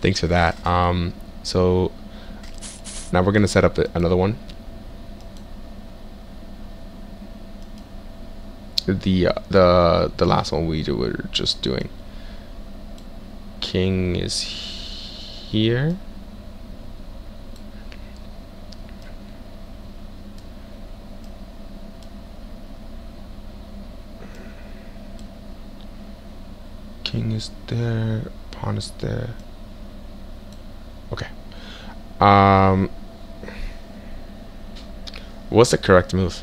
Thanks for that. So now we're gonna set up another one. The last one were just doing. King is here. King is there. Pawn is there. Okay. What's the correct move?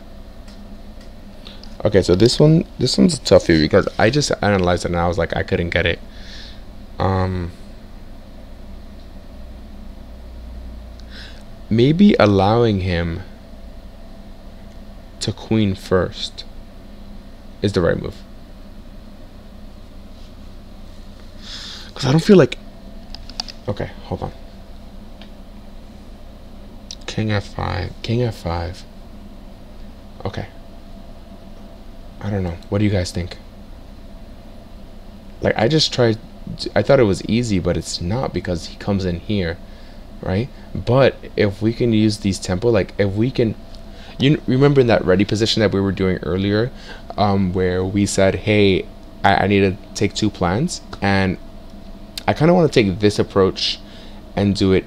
Okay, so this one's a toughie because I just analyzed it and I was like, I couldn't get it. Maybe allowing him to queen first is the right move. Because I don't feel like... Okay, hold on. King f5, king f5. Okay. I don't know. What do you guys think? Like, I just tried... I thought it was easy, but it's not because he comes in here, right? But if we can use these tempo, like, if we can... You remember in that ready position that we were doing earlier, where we said, hey, I need to take 2 plans, and I kind of want to take this approach and do it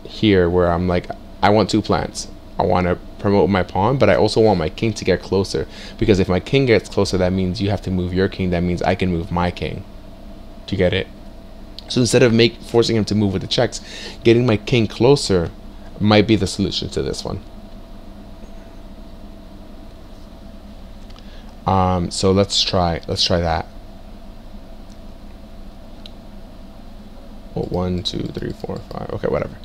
here, where I'm like, I want 2 plans. I want to promote my pawn, but I also want my king to get closer, because if my king gets closer, that means you have to move your king. That means I can move my king. Do you get it? So instead of forcing him to move with the checks, getting my king closer might be the solution to this one. So let's try that. Well, 1, 2, 3, 4, 5. Okay, whatever.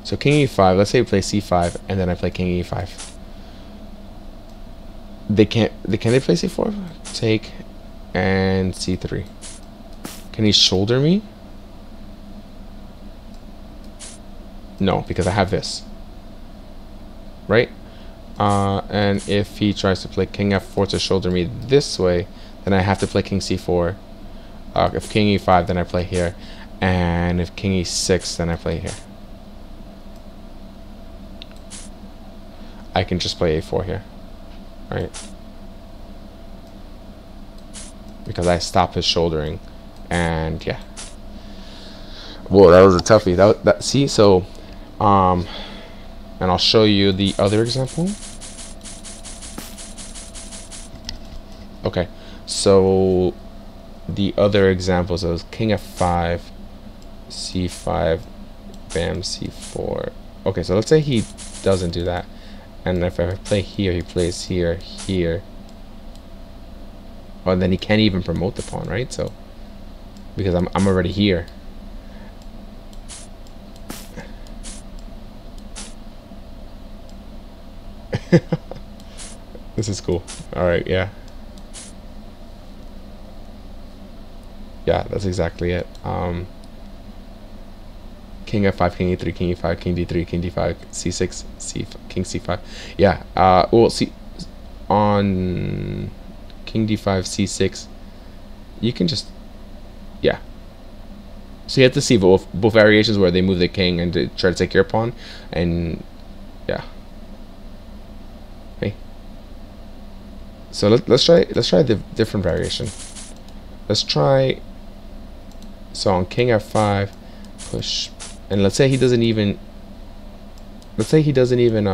So king e5. Let's say we play c5, and then I play king e5. Can they play c4? Take and c3. Can he shoulder me? No, because I have this. Right? And if he tries to play king f4 to shoulder me this way, then I have to play king c4. If king e5, then I play here. And if king e6, then I play here. I can just play a4 here. Right? Because I stop his shouldering. And yeah. Whoa, that was a toughie. That see, so and I'll show you the other example. Okay, so the other examples was king f5, c5, bam, c4. Okay, so let's say he doesn't do that, and if I play here, he plays here, here. Oh, and then he can't even promote the pawn, right? So because I'm already here. This is cool. Alright, yeah. Yeah, that's exactly it. King f5, king e3, king e5, king d3, king d5, c6, king c5. Yeah, well, see, on king d5, c6, you can just, yeah. So you have to see both variations where they move the king and they try to take your pawn, and yeah. Okay. So let's try the different variation. Let's try. So on king f5, push, and let's say he doesn't even. Let's say he doesn't even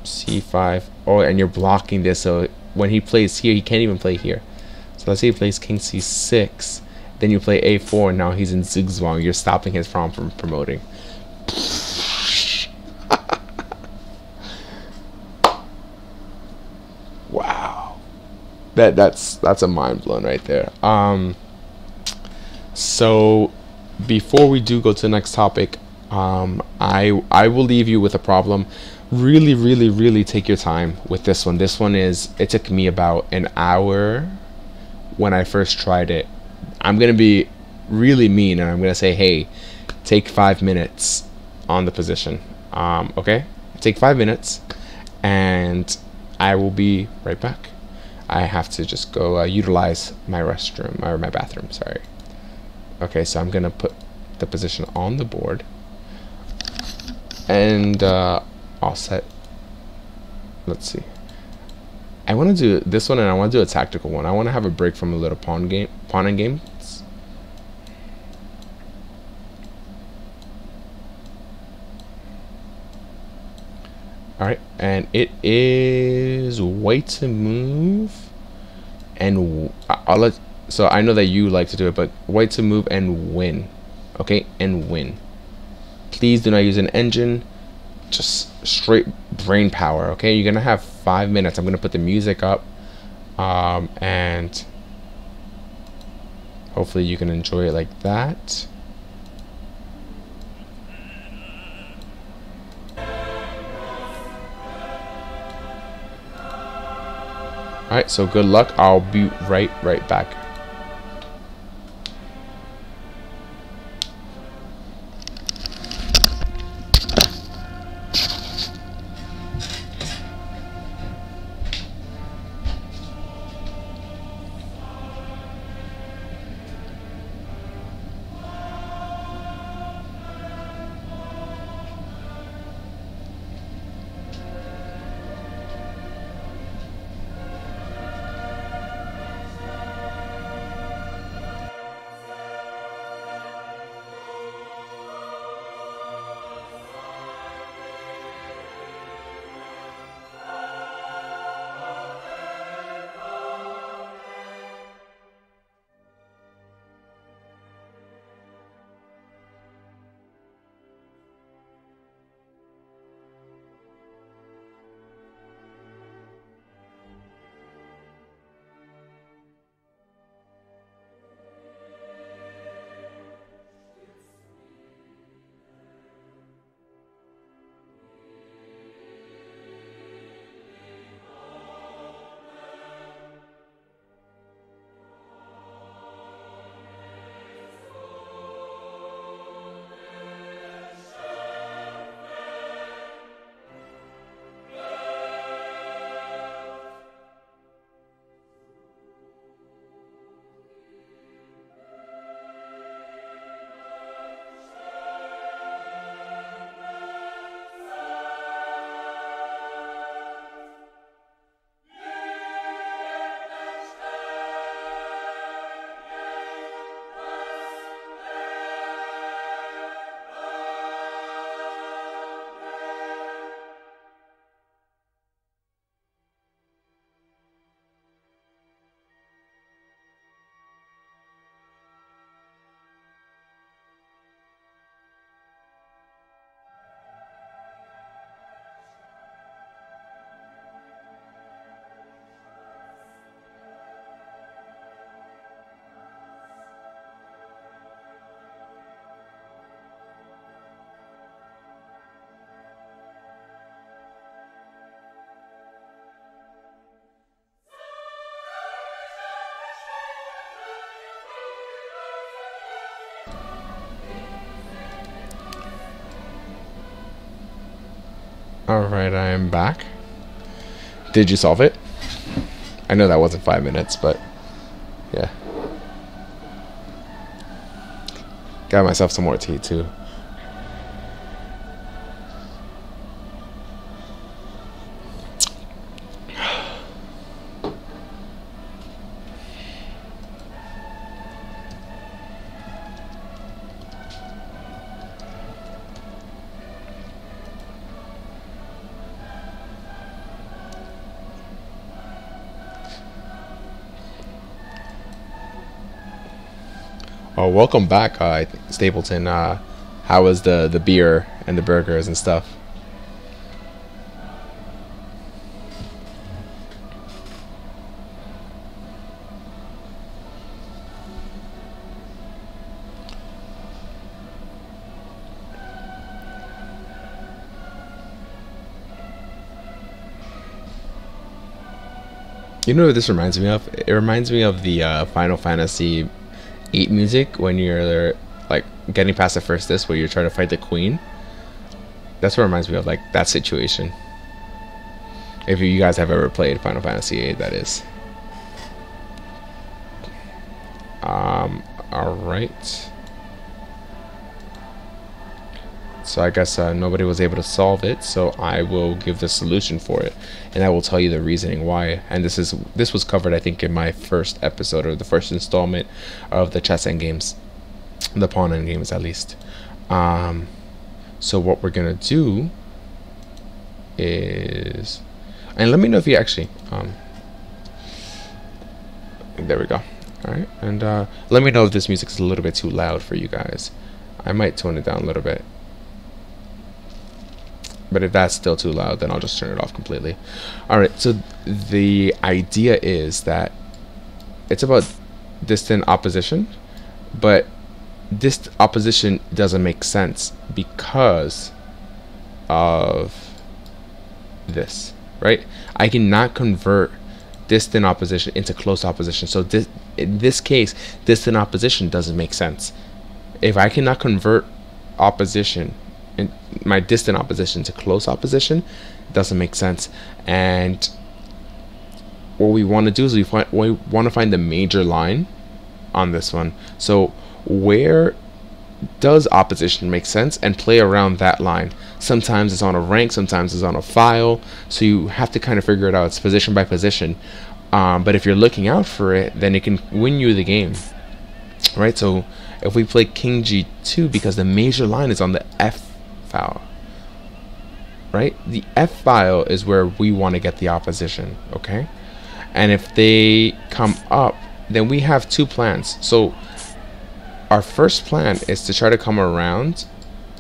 c5. Oh, and you're blocking this, so when he plays here, he can't even play here. So let's say he plays king c6. Then you play a4, and now he's in zugzwang. You're stopping his pawn from promoting. Wow, that's a mind blown right there. So before we do go to the next topic, I will leave you with a problem. Really take your time with this one. This one it took me about an hour when I first tried it. I'm gonna be really mean, and I'm gonna say, hey, take 5 minutes on the position. Okay, take 5 minutes, and I will be right back. I have to just go utilize my restroom or my bathroom. Sorry. Okay, so I'm gonna put the position on the board, and I'll set. Let's see. I want to do this one, and I want to do a tactical one. I want to have a break from a little pawn and games. All right, and it is white to move, and I'll let. So I know that you like to do it, but white to move and win. Okay, and win. Please do not use an engine. Just straight brain power. Okay, you're gonna have 5 minutes. I'm gonna put the music up, and hopefully you can enjoy it like that. All right, so good luck. I'll be right back. Alright, I am back. Did you solve it? I know that wasn't 5 minutes, but yeah. Got myself some more tea too. Oh, welcome back, Stapleton. How was the beer and the burgers and stuff? You know what this reminds me of? It reminds me of the Final Fantasy 8 music when you're like getting past the first disc where you're trying to fight the queen. That's what it reminds me of, like that situation. If you guys have ever played Final Fantasy 8, that is. All right. So I guess nobody was able to solve it, so I will give the solution for it, and I will tell you the reasoning why. And this was covered, I think, in my first episode, or the first installment of the chess endgames, the pawn endgames at least. So what we're gonna do is, and let me know if you actually there we go. All right, and let me know if this music is a little bit too loud for you guys. I might tone it down a little bit, but if that's still too loud, then I'll just turn it off completely. All right, so the idea is that it's about distant opposition, but this opposition doesn't make sense because of this, right? I cannot convert distant opposition into close opposition. So this, in this case, distant opposition doesn't make sense. If I cannot convert opposition, in my distant opposition, to close opposition, it doesn't make sense. And what we want to do is we want to find the major line on this one. So where does opposition make sense, and play around that line. Sometimes it's on a rank, sometimes it's on a file, so you have to kind of figure it out. It's position by position, but if you're looking out for it, then it can win you the game, right? So if we play king g2, because the major line is on the f file, right? The f file is where we want to get the opposition, okay? And if they come up, then we have two plans. So our first plan is to try to come around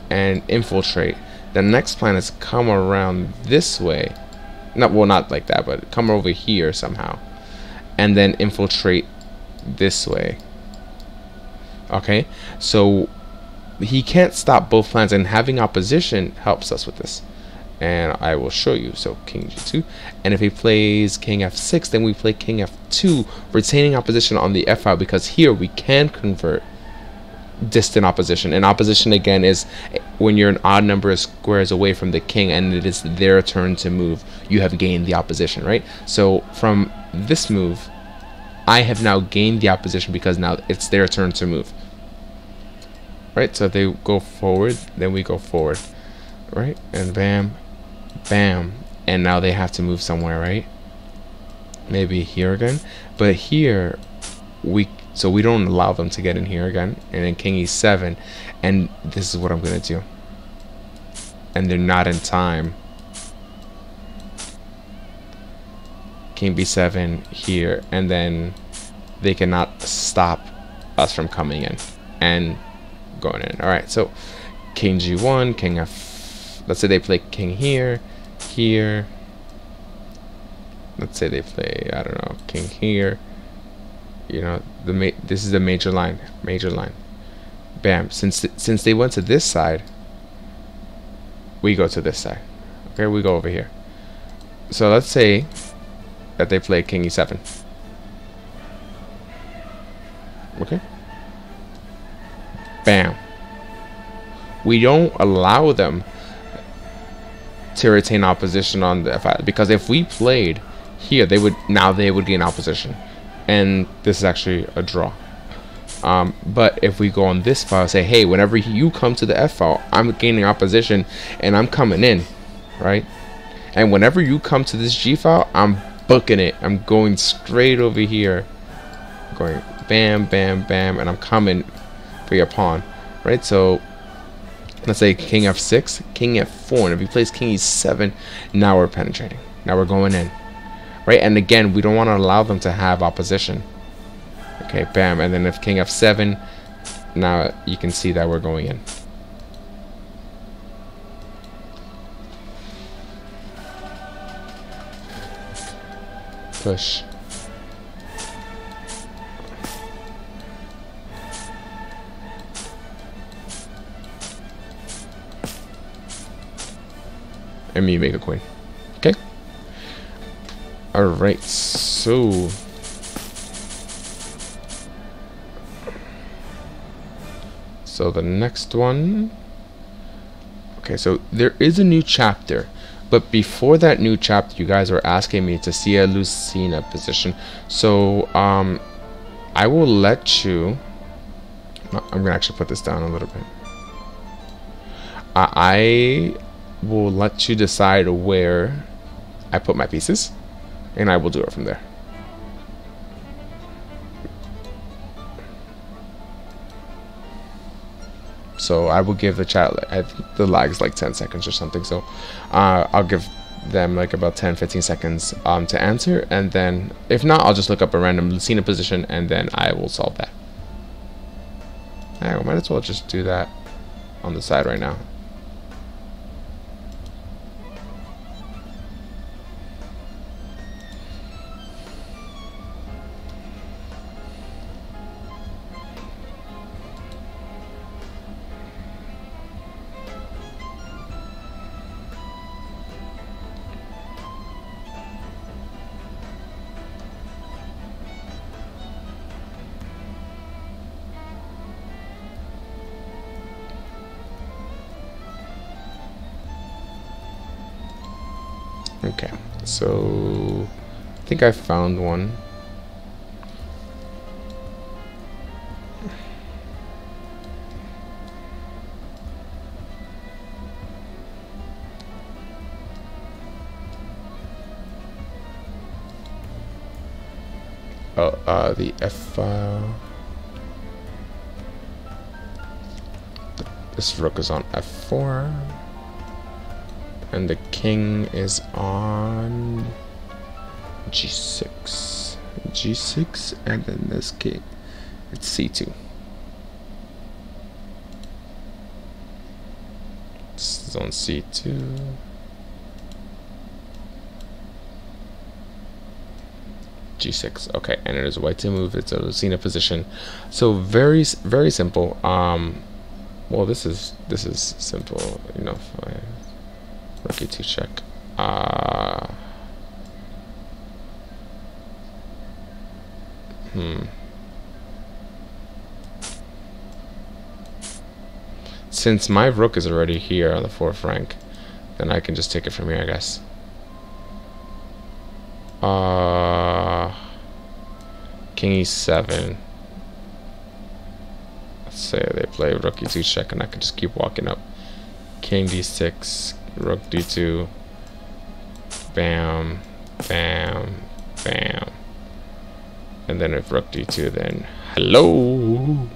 and infiltrate. The next plan is come around this way. Not like that, but come over here somehow. And then infiltrate this way. Okay? So he can't stop both plans, and having opposition helps us with this. And I will show you. So king g2. And if he plays king f6, then we play king f2, retaining opposition on the f file, because here we can convert distant opposition. And opposition again is when you're an odd number of squares away from the king and it is their turn to move, you have gained the opposition, right? So from this move, I have now gained the opposition because now it's their turn to move, right? So if they go forward, then we go forward, right? And bam, bam, and now they have to move somewhere, right? Maybe here again, but here so we don't allow them to get in here again. And then king e7, and this is what I'm gonna do. And they're not in time. King b7 here, and then they cannot stop us from coming in and going in. All right, so king g1, king f. Let's say they play king here, here. Let's say they play, I don't know, king here. You know, this is the major line, bam. Since they went to this side, we go to this side. Okay, we go over here. So let's say that they play king e7. Okay, bam. We don't allow them to retain opposition on the f5, because if we played here, they would gain opposition. And this is actually a draw. But if we go on this file, say, hey, whenever you come to the f file, I'm gaining opposition and I'm coming in, right? And whenever you come to this g file, I'm booking it. I'm going straight over here, going bam, bam, bam, and I'm coming for your pawn, right? So let's say king f6, king f4, and if he plays king e7, now we're penetrating. Now we're going in. Right, and again, we don't want to allow them to have opposition. Okay, bam, and then if king f7, now you can see that we're going in. Push. And me make a queen. Okay. Alright, so the next one. Okay, so there is a new chapter, but before that new chapter, you guys were asking me to see a Lucina position. So I will let you. I'm gonna actually put this down a little bit. I will let you decide where I put my pieces, and I will do it from there. So I will give the chat, the lag is like 10 seconds or something, so I'll give them like about 10-15 seconds to answer, and then if not, I'll just look up a random Lucina position and then I will solve that. I might as well just do that on the side right now. Okay, so I think I found one. Oh, the F file. This rook is on F4. And the king is on G6. G6, and then this king, it's C2. This is on C2. G6. Okay, and it is white to move. It's a Lucina position. So very simple. Well, this is simple enough. Rook E2 check. Since my rook is already here on the 4th rank, then I can just take it from here, I guess. King E7. Let's say they play Rook E2 check, and I can just keep walking up. King D6, Rook D2. Bam, bam, bam. And then if Rook D2, then hello.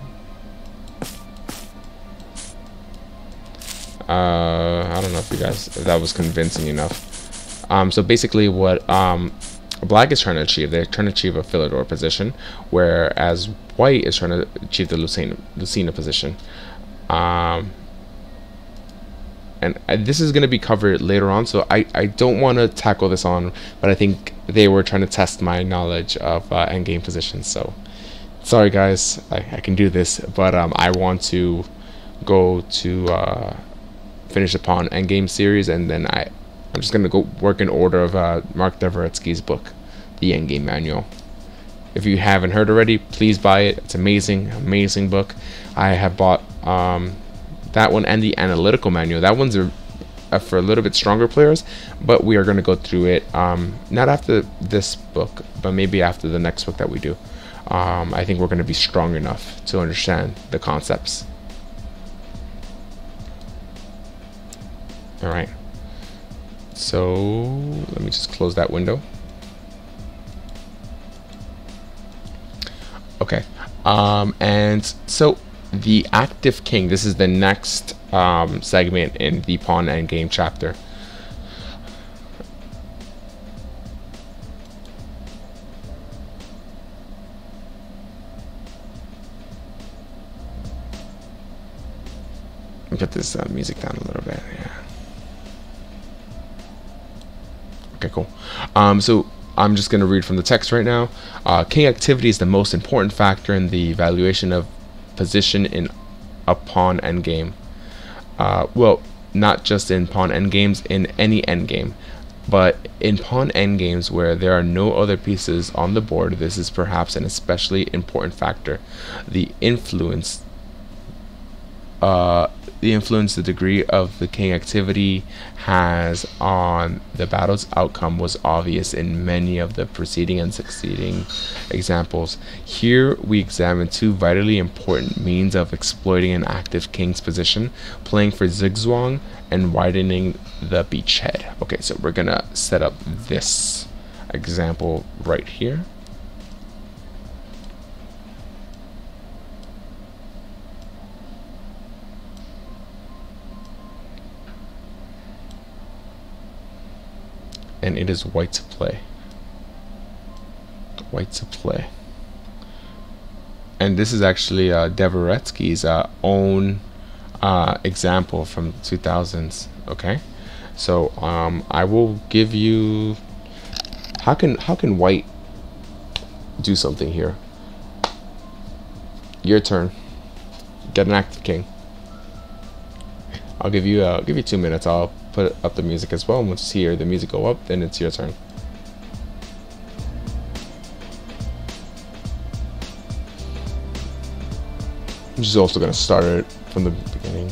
I don't know if that was convincing enough. So basically what Black is trying to achieve, they're trying to achieve a Philidor position, whereas White is trying to achieve the Lucina position. And this is going to be covered later on, so I don't want to tackle this on, but I think they were trying to test my knowledge of endgame positions. So sorry guys, I can do this, but I want to go to finish the pawn endgame series, and then I'm just going to go work in order of Mark Dvoretsky's book, the Endgame Manual. If you haven't heard already, please buy it. It's amazing book. I have bought that one and the analytical manual. That one's for a little bit stronger players, but we are going to go through it not after this book, but maybe after the next book that we do. I think we're going to be strong enough to understand the concepts. All right, so let me just close that window. Okay, and so the active king, this is the next segment in the pawn endgame chapter. Let me put this music down a little bit. Yeah. Okay, cool. So I'm just going to read from the text right now. King activity is the most important factor in the evaluation of position in a pawn endgame. Well, not just in pawn endgames, in any endgame, but in pawn endgames where there are no other pieces on the board, this is perhaps an especially important factor. The influence the influence the degree of the king activity has on the battle's outcome was obvious in many of the preceding and succeeding examples. Here we examine two vitally important means of exploiting an active king's position: playing for zigzag and widening the beachhead. Okay, so we're gonna set up this example right here. And it is white to play. White to play. And this is actually Dvoretsky's own example from 2000s. Okay, so I will give you. How can white do something here? Your turn. Get an active king. I'll give you 2 minutes. I'll put up the music as well, and once you hear the music go up, then it's your turn. I'm just also gonna start it from the beginning.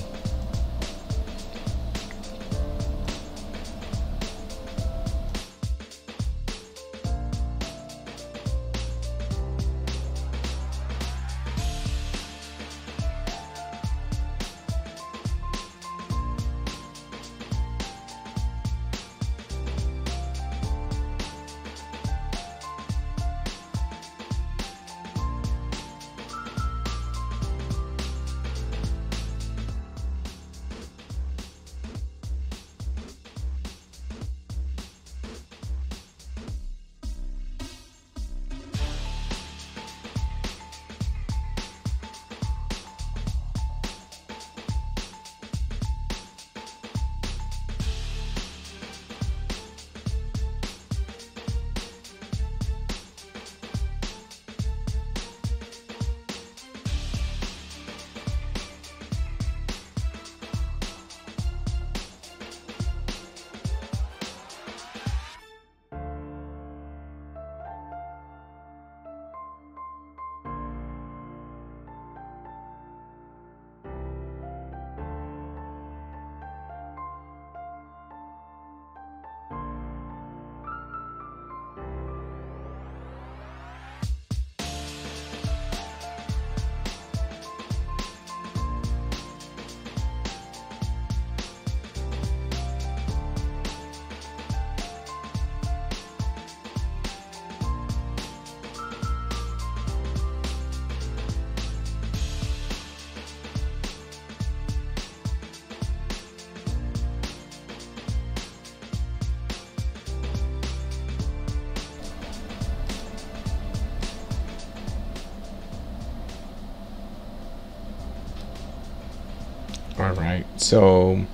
Alright, so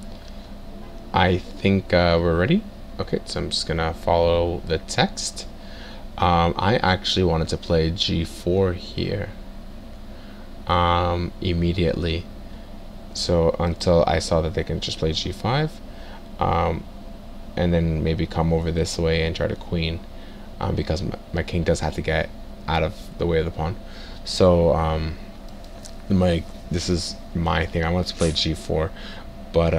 I think we're ready. Okay, so I'm just gonna follow the text. I actually wanted to play g4 here immediately, so until I saw that they can just play g5, and then maybe come over this way and try to queen, because my king does have to get out of the way of the pawn. So this is my thing. I want to play g4, but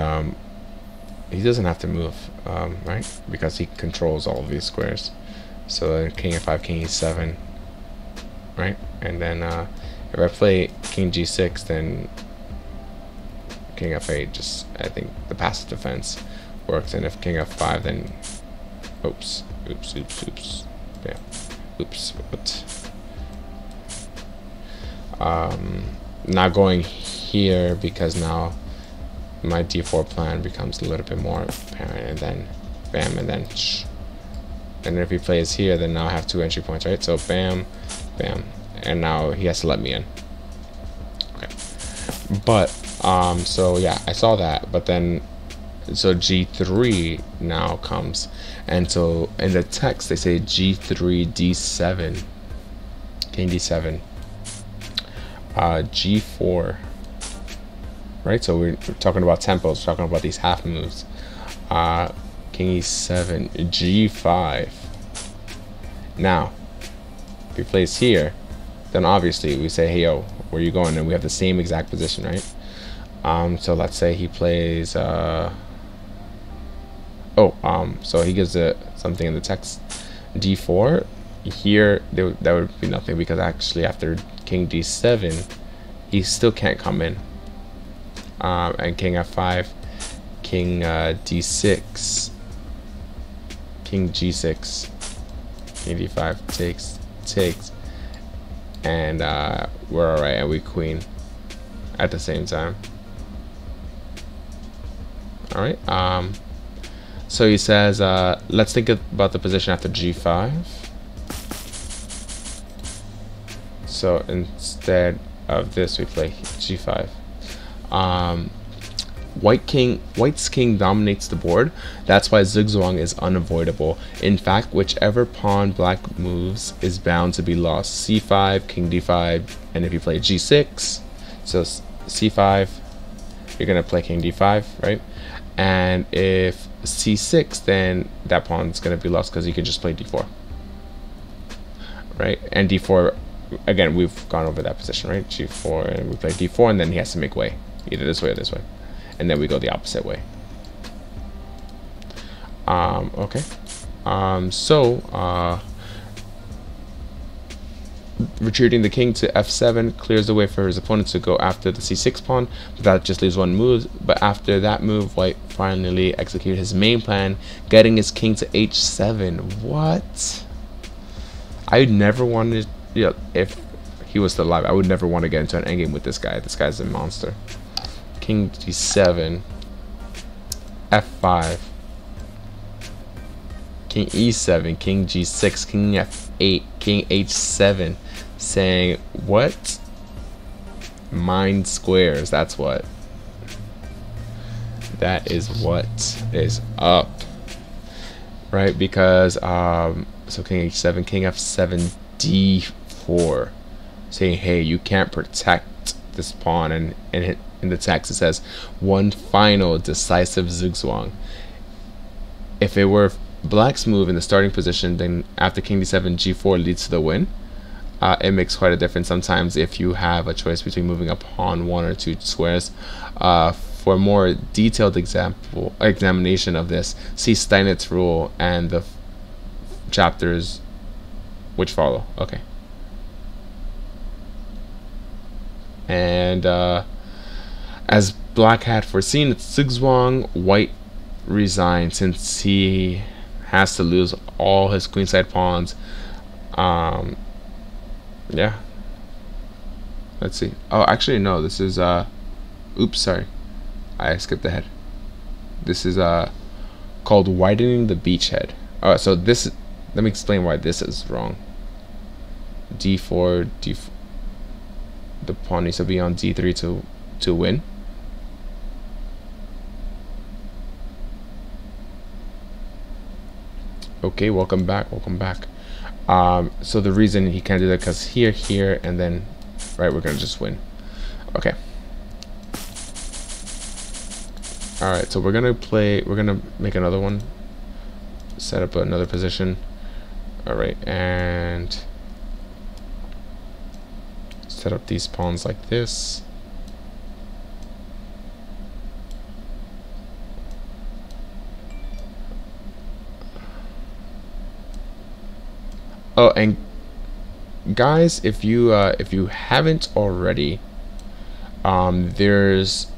he doesn't have to move, right? Because he controls all of these squares. So then king f5, king e7, right? And then if I play king g6, then king f8, just, I think the passive defense works. And if king f5, then oops, yeah, oops, what? Not going here because now my d4 plan becomes a little bit more apparent, and then bam, and then and if he plays here, then now I have 2 entry points, right? So bam, bam, and now he has to let me in. Okay, but so yeah, I saw that, but then so g3 now comes, and so in the text they say g3 d7, king d7, g4, right? So we're talking about tempos, talking about these half moves. King e7, g5. Now if he plays here, then obviously we say, hey yo, where you going? And we have the same exact position, right? So let's say he plays so he gives it something in the text d4. Here that would be nothing, because actually after king d7 he still can't come in. And king f5, king d6, king g6, king d5 takes, and we're alright, and we queen at the same time. Alright, so he says, let's think about the position after g5. So instead of this, we play g5. White's king dominates the board. That's why zugzwang is unavoidable. In fact, whichever pawn black moves is bound to be lost. c5, king d5, and if you play g6, so c5, you're gonna play king d5, right? And if c6, then that pawn's gonna be lost because you can just play d4, right? And d4, again, we've gone over that position, right? g4, and we play d4, and then he has to make way, either this way or this way, and then we go the opposite way. Okay. Retreating the king to f7 clears the way for his opponent to go after the c6 pawn, but that just leaves one move. But after that move, white finally executed his main plan, getting his king to h7. What? I never wanted, if he was still alive, I would never want to get into an endgame with this guy. This guy's a monster. King d7, f5, king e7, king g6, king f8, king h7, saying what? Mind squares. That's what. That is what is up, right? Because so king h7, king f7, d4, saying, hey, you can't protect this pawn, and in the text it says one final decisive zugzwang. If it were black's move in the starting position, then after king d7, g4 leads to the win. It makes quite a difference sometimes if you have a choice between moving a pawn 1 or 2 squares. For a more detailed examination of this, see Steinitz rule and the chapters which follow. Okay. And as black had foreseen, it's zugzwang. White resigned since he has to lose all his queenside pawns. Yeah. Let's see. Oh, actually, no. This is oops, sorry. I skipped ahead. This is called widening the beachhead. So this. Let me explain why this is wrong. d4, d4. The pawn needs to be on d3 to win. Okay, welcome back. Welcome back. So the reason he can't do that because here, and then right, we're gonna just win. Okay. All right, so we're gonna make another one, set up another position. All right, and set up these pawns like this. Oh, and guys, if you haven't already, there's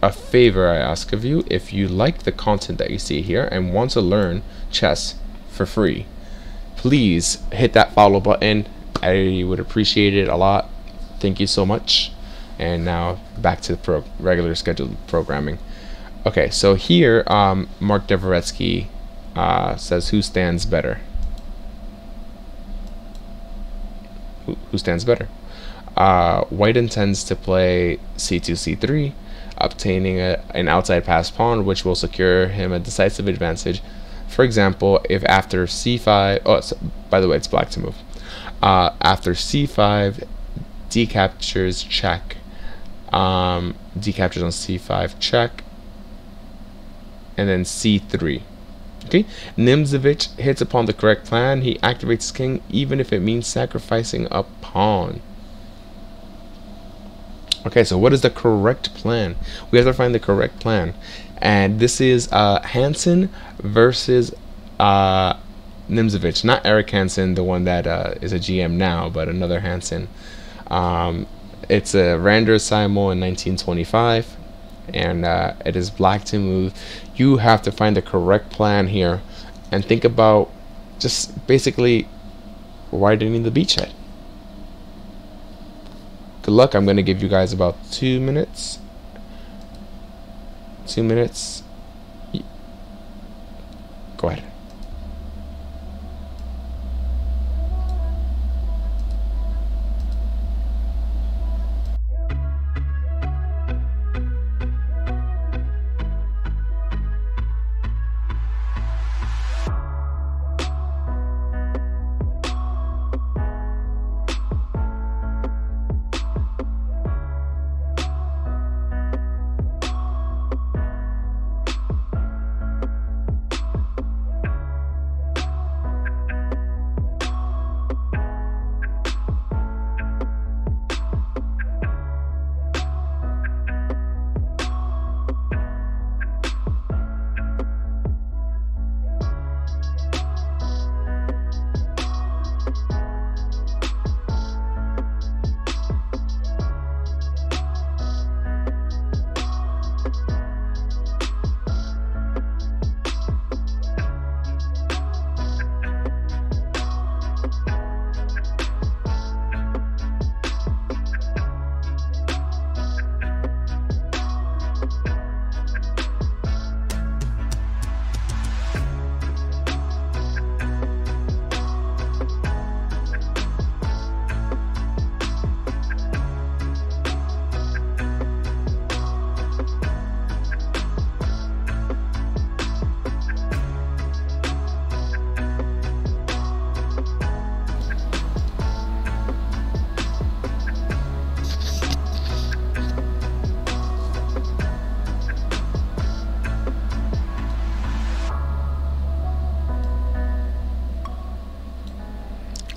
a favor I ask of you. If you like the content that you see here and want to learn chess for free, please hit that follow button. I would appreciate it a lot. Thank you so much. And now back to the regular scheduled programming. Okay, so here Mark Deveretsky says who stands better. Who stands better? White intends to play c2, c3, obtaining an outside pass pawn, which will secure him a decisive advantage. For example, if after c5, oh, so, by the way, it's black to move. After c5, d captures check. D captures on c5 check, and then c3. Okay, Nimzovich hits upon the correct plan. He activates his king, even if it means sacrificing a pawn. Okay, so what is the correct plan? We have to find the correct plan. And this is Hansen versus Nimzovich. Not Eric Hansen, the one that is a GM now, but another Hansen. It's a Rander Simul in 1925, and it is black to move. You have to find the correct plan here and think about just basically widening the beachhead. Good luck. I'm going to give you guys about 2 minutes. 2 minutes. Go ahead.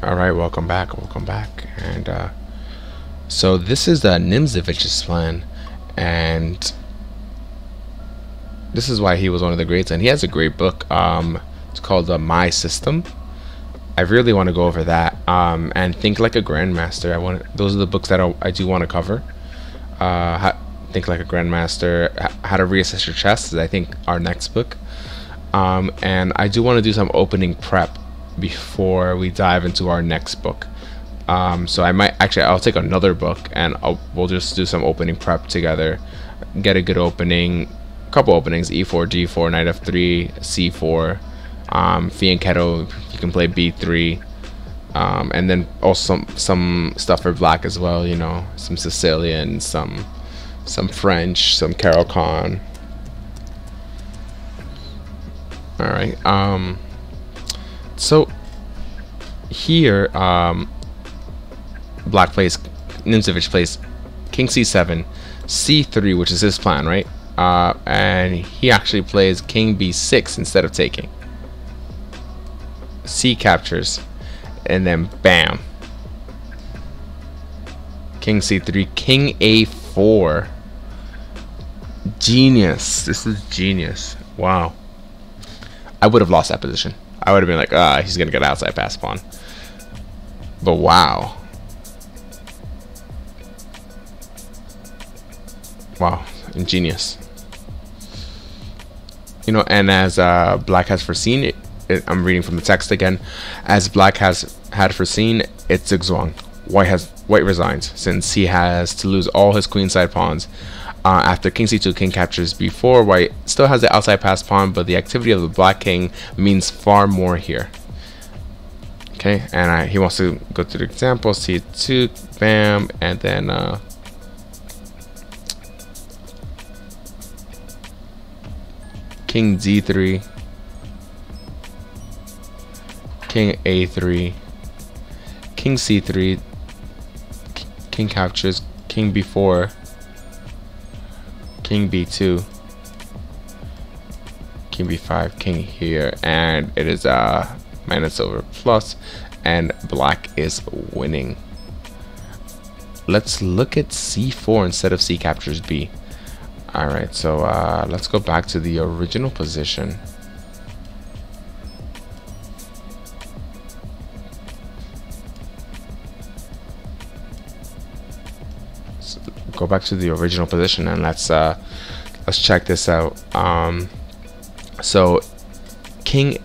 All right, welcome back. And so this is Nimzovich's plan, and this is why he was one of the greats. And he has a great book. It's called My System. I really want to go over that. And Think Like a Grandmaster. Those are the books that I do want to cover. Think Like a Grandmaster. How to Reassess Your Chess is, I think, our next book. And I do want to do some opening prep before we dive into our next book. So I'll take another book and we'll just do some opening prep together, get a good opening, couple openings: e4, g4, knight f3, c4, fianchetto. You can play b3, and then also some stuff for black as well. You know, some Sicilian, some French, some Carol-Con. All right. So here, black plays, Nimzovich plays king c7, c3, which is his plan, right? And he actually plays king b6 instead of taking. C captures, and then bam, king c3, king a4. Genius. This is genius. Wow. I would have lost that position. I would have been like, he's gonna get outside pass pawn. But wow. Wow, ingenious. You know, and as black has foreseen, I'm reading from the text again. As black had foreseen, it's zigzwang. White resigns since he has to lose all his queenside pawns. After king c2, king captures b4. White still has the outside pass pawn, but the activity of the black king means far more here. Okay, and he wants to go through the example. c2, bam, and then king d3, king a3, king c3, king captures, king b4, king b2, king b5, king here, and it is minus over plus, and black is winning. let's look at c4 instead of c captures b. Alright, so let's go back to the original position. So go back to the original position and let's check this out. So king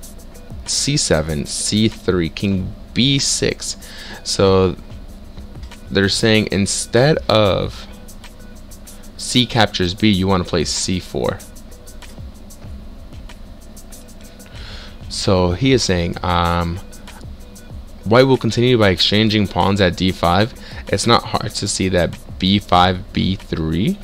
c7, c3, king b6. So they're saying instead of c captures b, you want to play c4. So he is saying white will continue by exchanging pawns at d5. It's not hard to see that b5, b3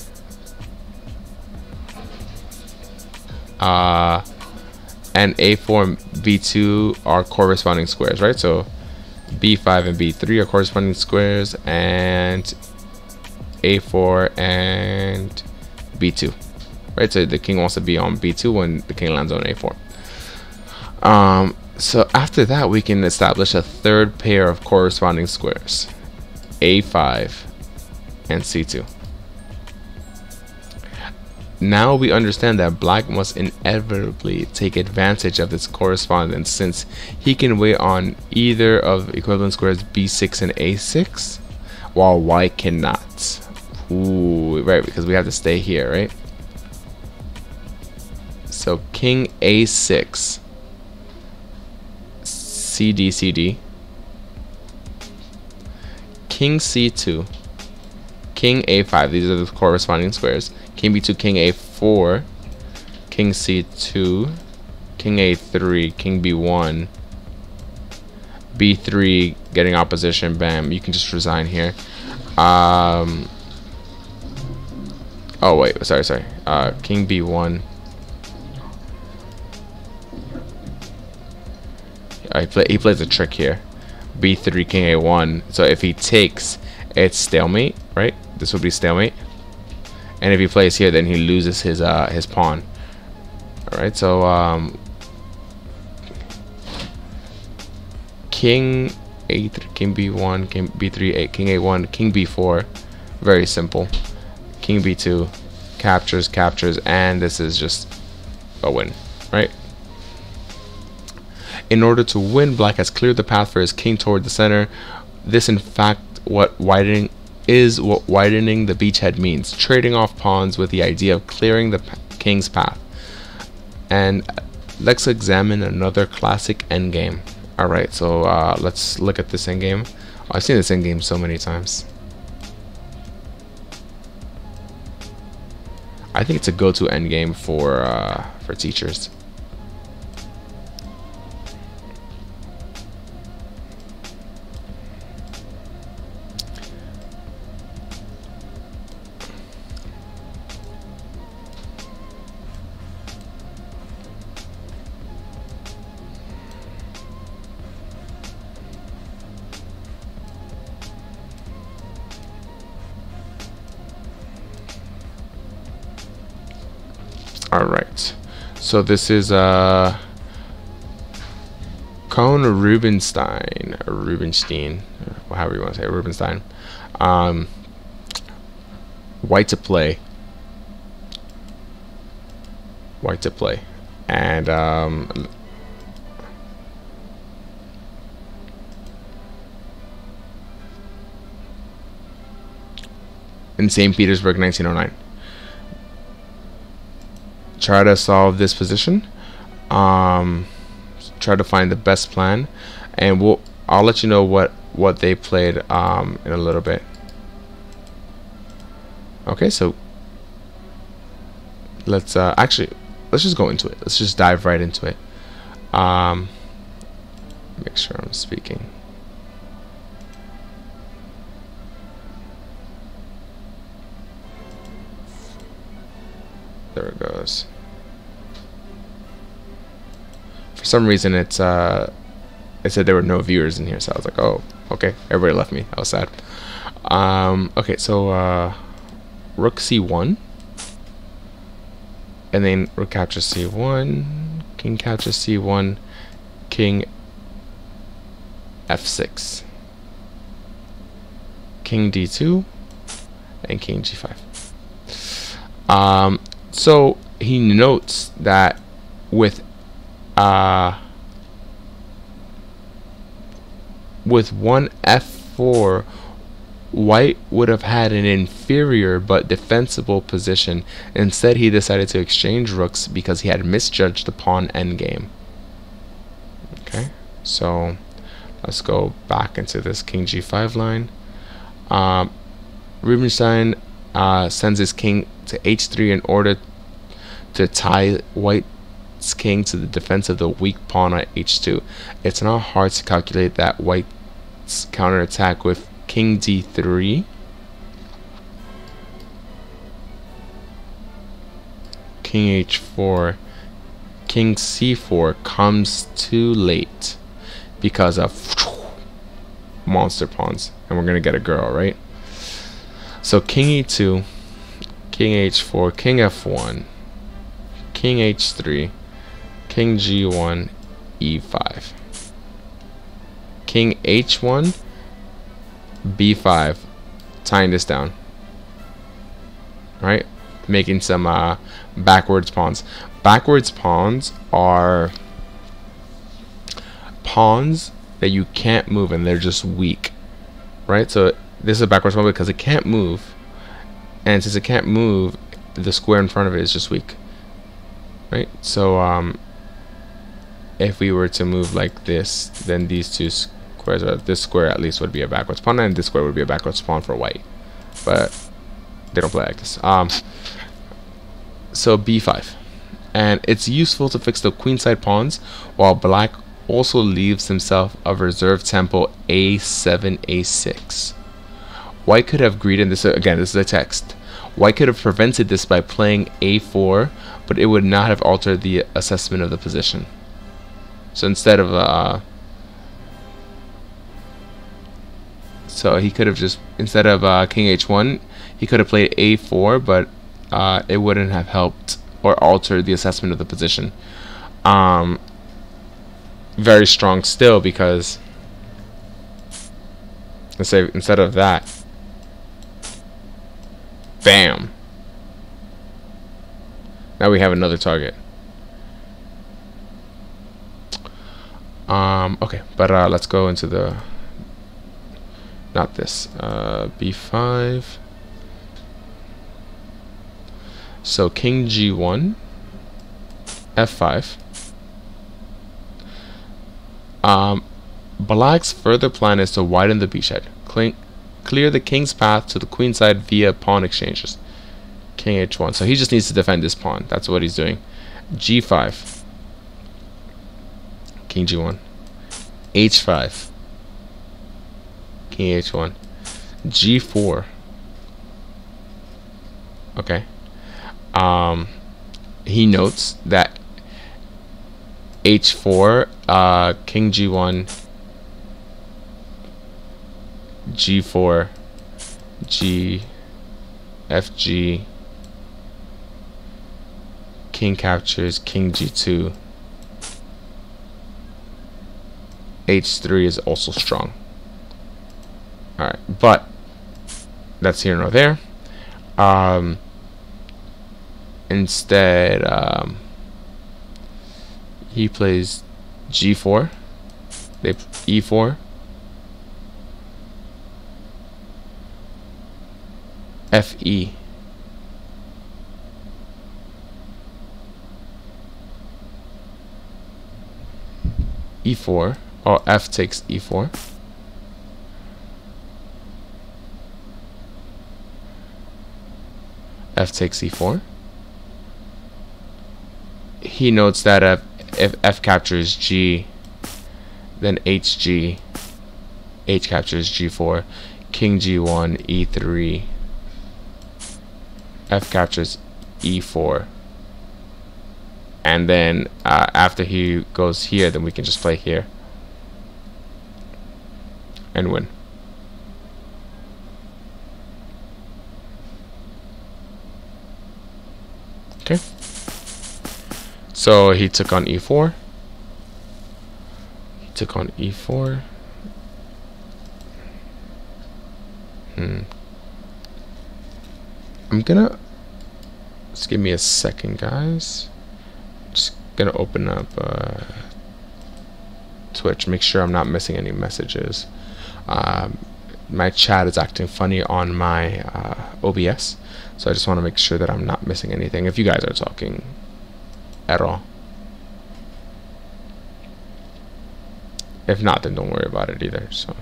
and a4 and b2 are corresponding squares, right? So b5 and b3 are corresponding squares, and a4 and b2, right? So the king wants to be on b2 when the king lands on a4. So after that, we can establish a third pair of corresponding squares, a5 and c2. Now we understand that black must inevitably take advantage of this correspondence, since he can wait on either of equivalent squares b6 and a6 while white cannot. Ooh, right, because we have to stay here, right? So king a6, cd, cd, king c2, king a5, these are the corresponding squares, king b2, king a4, king c2, king a3, king b1, b3 getting opposition, bam, you can just resign here. Oh wait, sorry, king b1. He plays a trick here, b3, king a1. So if he takes, it's stalemate, right? This would be stalemate. And if he plays here, then he loses his pawn. All right, so king a3, king b1, king b3, king a1, king b4, very simple. King b2, captures, and this is just a win, right? In order to win, black has cleared the path for his king toward the center. This, in fact, what widening the beachhead means, trading off pawns with the idea of clearing the king's path. And let's examine another classic endgame. Alright, so let's look at this endgame. I've seen this endgame so many times. I think it's a go-to endgame for teachers. Alright, so this is Cohn Rubinstein, or Rubinstein, or however you want to say it, Rubinstein. White to play, and in St. Petersburg, 1909. Try to solve this position, try to find the best plan, and I'll let you know what they played in a little bit. Okay, so let's just go into it. Let's just dive right into it. Make sure I'm speaking. There it goes. For some reason, it said there were no viewers in here, so I was like, oh, okay, everybody left me. I was sad. Okay, so rook c1, and then rook captures c1, king captures c1, king f6, king d2, and king g5. So he notes that with one f4, white would have had an inferior but defensible position. Instead, he decided to exchange rooks because he had misjudged the pawn endgame. Okay, so let's go back into this king g5 line. Rubinstein sends his king to h3 in order to tie white's king to the defense of the weak pawn at h2. It's not hard to calculate that white's counterattack with king d3, king h4, king c4 comes too late because of monster pawns, and we're gonna get a girl, right? So king e2, king h4, king f1, king h3, king g1, e5, king h1, b5, tying this down, right? Making some backwards pawns. Backwards pawns are pawns that you can't move and they're just weak, right? So this is a backwards pawn because it can't move, and since it can't move, the square in front of it is just weak, right? So if we were to move like this, then these two squares, this square at least would be a backwards pawn, and this square would be a backwards pawn for white, but they don't play like this. So b5, and it's useful to fix the queenside pawns while black also leaves himself a reserve tempo a7, a6. White could have greeted this, again, this is a text. White could have prevented this by playing a4, but it would not have altered the assessment of the position. So instead of so he could have just, instead of king h1, he could have played a4, but it wouldn't have helped or altered the assessment of the position. Very strong still, because let's say instead of that, bam, now we have another target. Okay, but let's go into the, not this, b5. So king g1, f5. Black's further plan is to widen the beachhead, clear the king's path to the queen side via pawn exchanges. King h1. So he just needs to defend this pawn. That's what he's doing. g5. King g1. h5. King h1. g4. Okay. He notes that h4, king g1, g4, g, fg, king captures, king g2, h3 is also strong. Alright, but that's here nor there. Instead, he plays g4, they e4, fe, e4, or f takes e4, f takes e4. He notes that if f captures g, then hg, h captures g4, king g1, e3, f captures e4, and then after he goes here, then we can just play here and win. Okay, so he took on e4, he took on e4, I'm gonna just give me a second, guys. Just gonna open up Twitch, make sure I'm not missing any messages. My chat is acting funny on my OBS, so I just want to make sure that I'm not missing anything if you guys are talking at all. If not, then don't worry about it either. So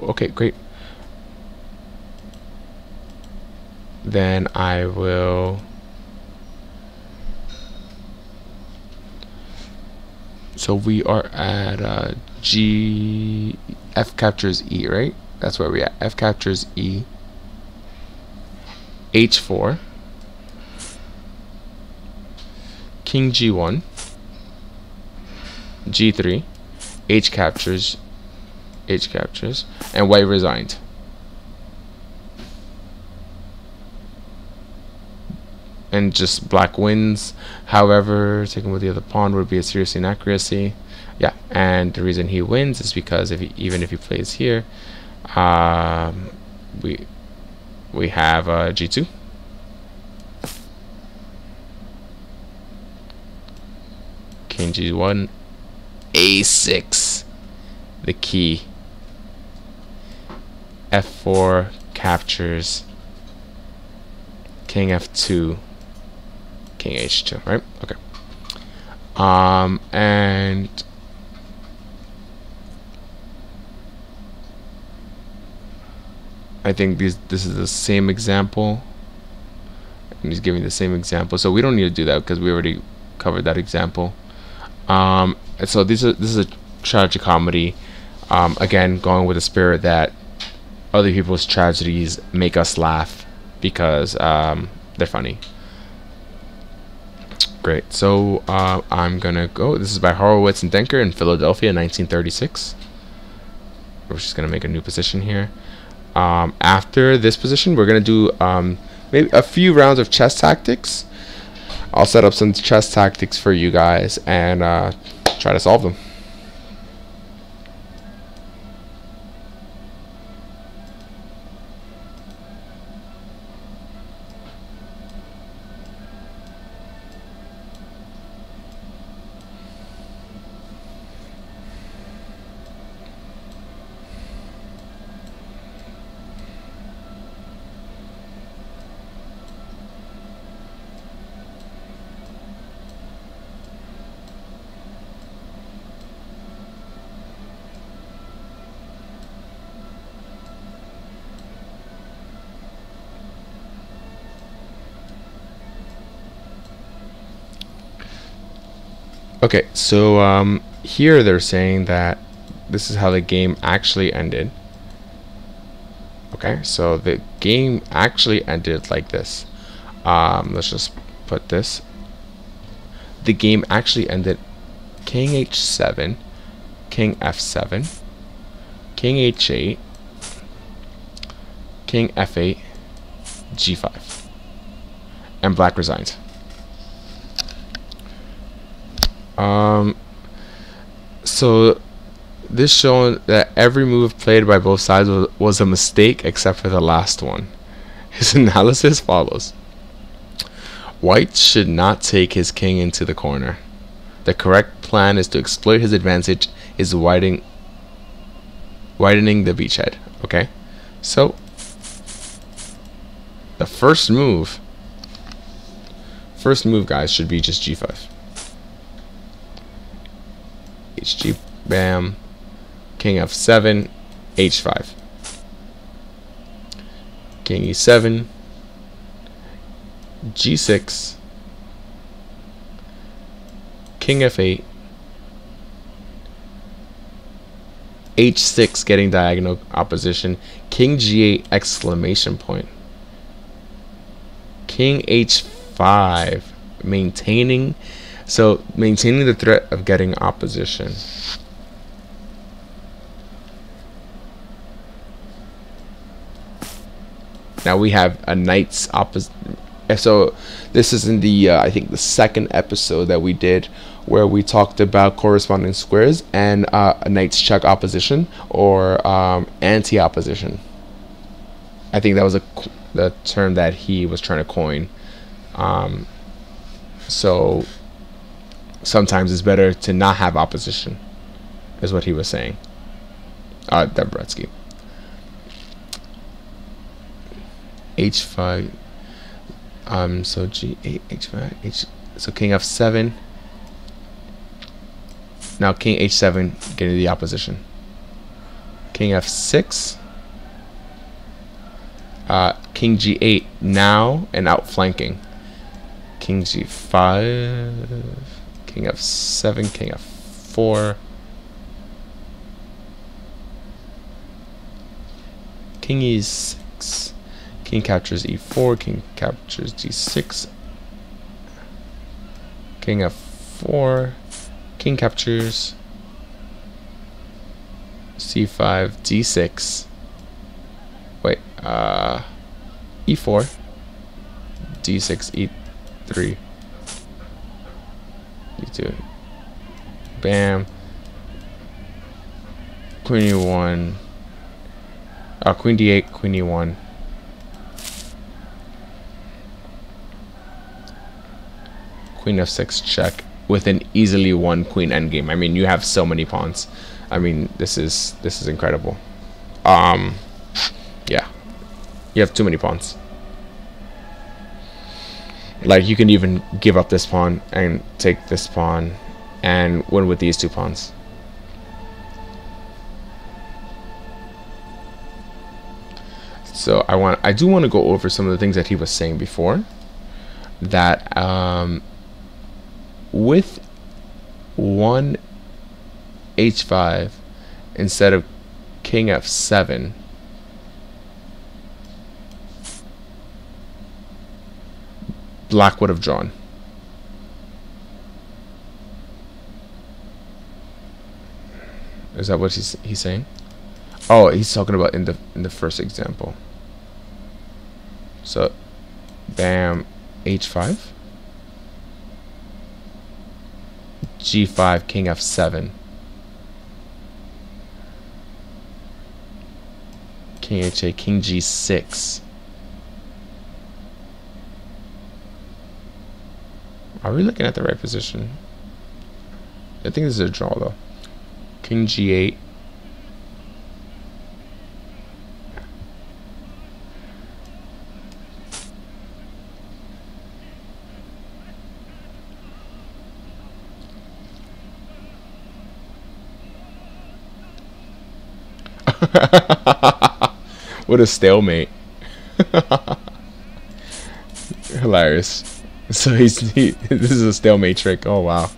okay, great. Then I will so we are at G, F captures E, right? That's where we at. F captures E, H4, King G1, G3, H captures, and white resigned. And just black wins. However, taking with the other pawn would be a serious inaccuracy. Yeah, and the reason he wins is because even if he plays here, we have G2. King G1, A6, the key. F4 captures, King F2, King H2, right? Okay. And I think this is the same example. And he's giving the same example, so we don't need to do that because we already covered that example. So this is a tragic comedy. Again, going with the spirit that other people's tragedies make us laugh because they're funny. Great. So I'm gonna go. This is by Horowitz and Denker in Philadelphia, 1936. We're just gonna make a new position here. After this position, we're gonna do maybe a few rounds of chess tactics. I'll set up some chess tactics for you guys and try to solve them. Okay, so here they're saying that this is how the game actually ended. Okay, so the game actually ended like this. Let's just put this. The game actually ended King H7, King F7, King H8, King F8, G5, and black resigns. So this showing that every move played by both sides was a mistake except for the last one. His analysis follows. White should not take his king into the corner. The correct plan is to exploit his advantage is widening the beachhead. Okay, so the first move guys should be just G5. HG, bam, King F7, H5, King E7, G6, King F8, H6 getting diagonal opposition, King G8 exclamation point, King H5 maintaining the threat of getting opposition. Now we have a knight's opposite. So this is in the I think the second episode that we did, where we talked about corresponding squares and a knight's check opposition, or anti-opposition. I think that was the term that he was trying to coin. So sometimes it's better to not have opposition, is what he was saying. Dabrowski. H5. So G8, H5, so King F7. Now King H7 getting the opposition. King F6. King G8 now and outflanking. King G5. King F7. King F4. King E6. King captures E4. King captures D6. King F4. King captures C5. D6. Wait. E4. D6. E3. E2. Bam. Queen E1. Queen D8. Queen E1. Queen F6 check with an easily won queen endgame. I mean, you have so many pawns. I mean, this is incredible. Yeah, you have too many pawns. Like, you can even give up this pawn and take this pawn and win with these two pawns. So I do want to go over some of the things that he was saying before. That with one H5 instead of King F7, Black would have drawn. Is that what he's saying? Oh, he's talking about in the first example. So, bam, H5. G5, King F7. King H8, King G6. Are we looking at the right position? I think this is a draw though. King G8. What a stalemate. Hilarious. So this is a stalemate trick. Oh wow,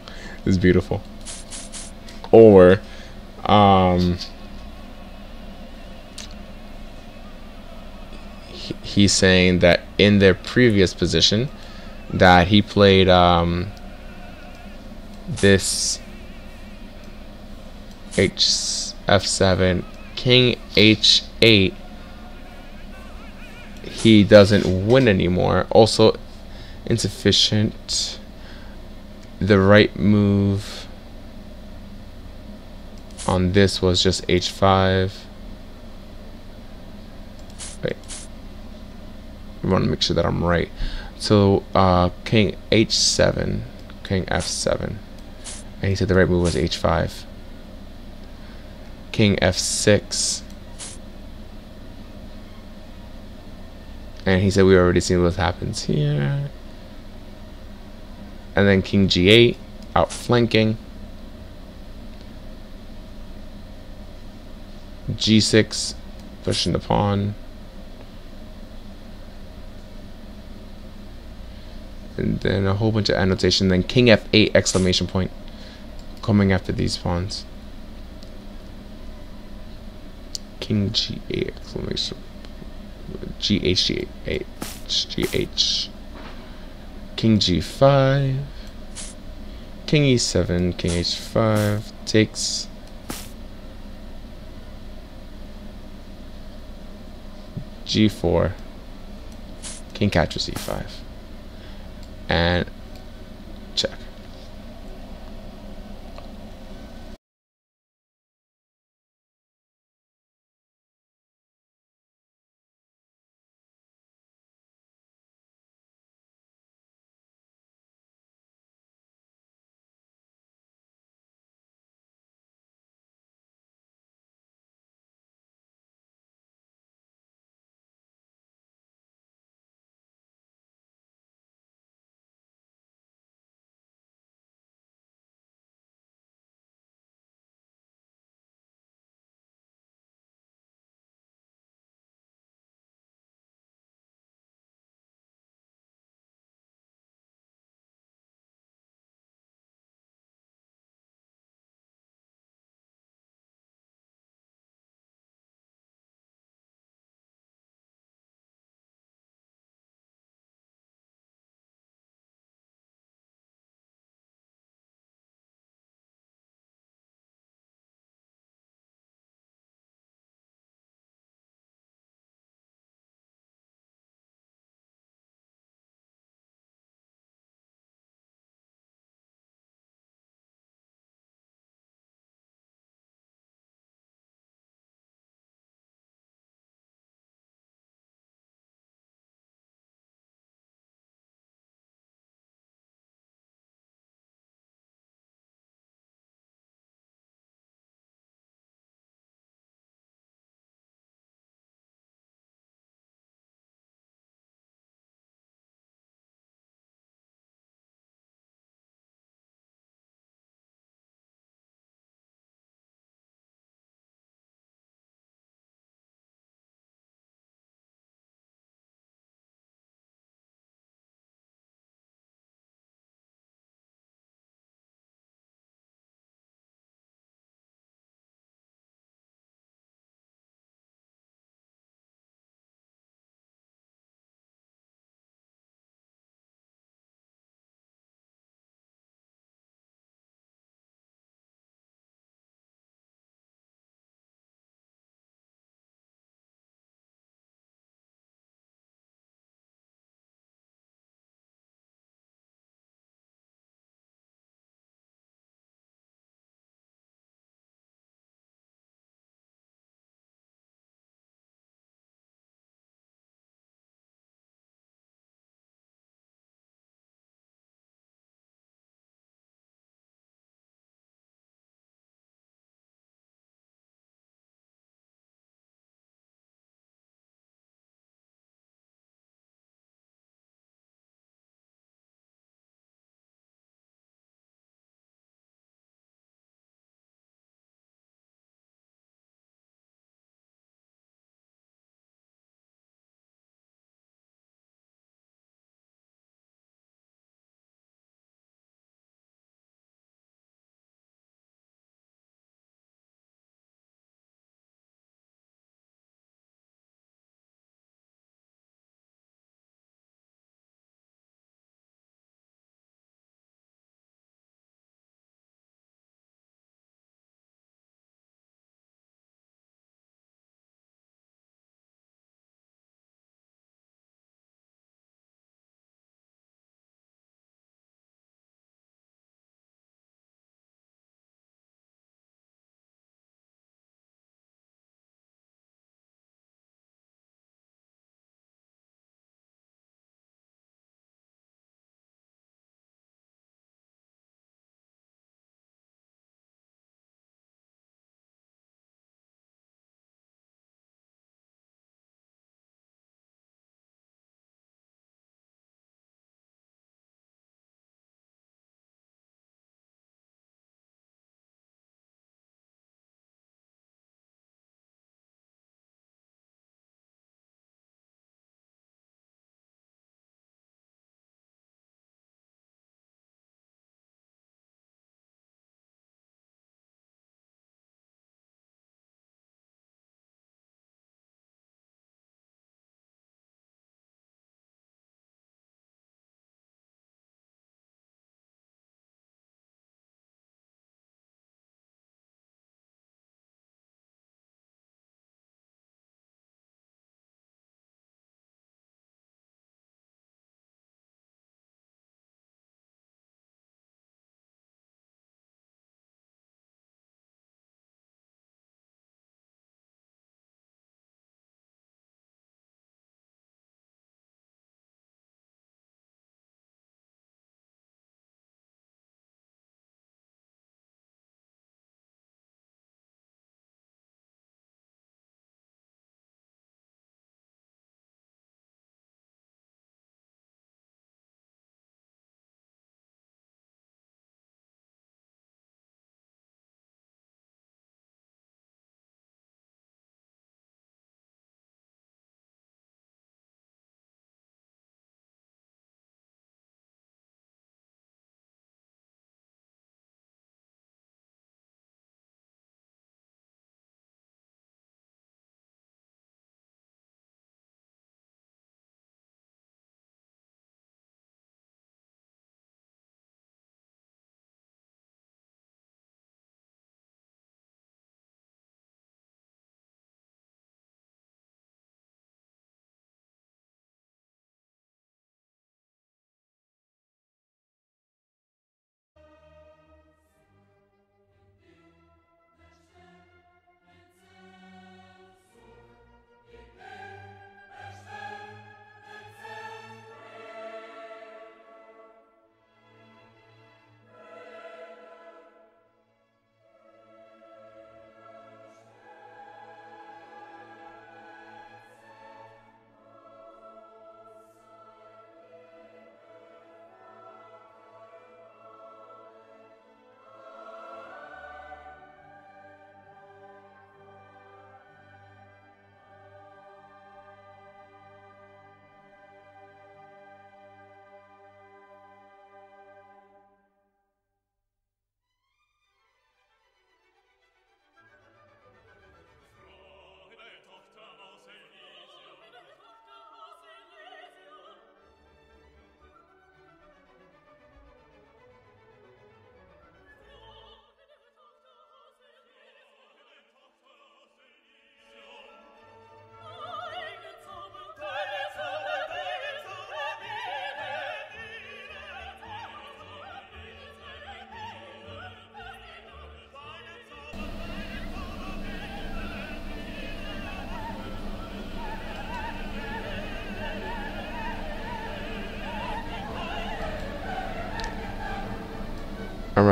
this is beautiful. Or he's saying that in their previous position that he played this F7, King H8, he doesn't win anymore. Also insufficient. The right move on this was just H5. Wait, I want to make sure that I'm right. So King H7, King F7, and he said the right move was H5. King F6, and he said we already seen what happens here. And then King G8, outflanking. G6, pushing the pawn. And then a whole bunch of annotation. Then King F8, exclamation point, coming after these pawns. King G8, exclamation. GH, G8, GH. King G5. King E7, King H5, takes. G4. King catches e5, and check.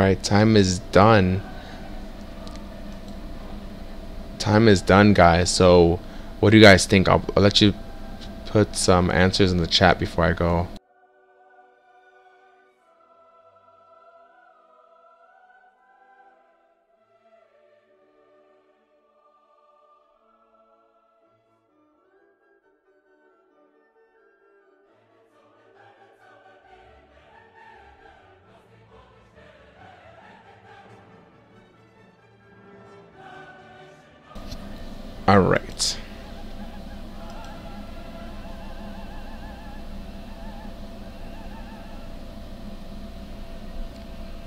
right, time is done. Time is done, guys. So, what do you guys think? I'll let you put some answers in the chat before I go. All right.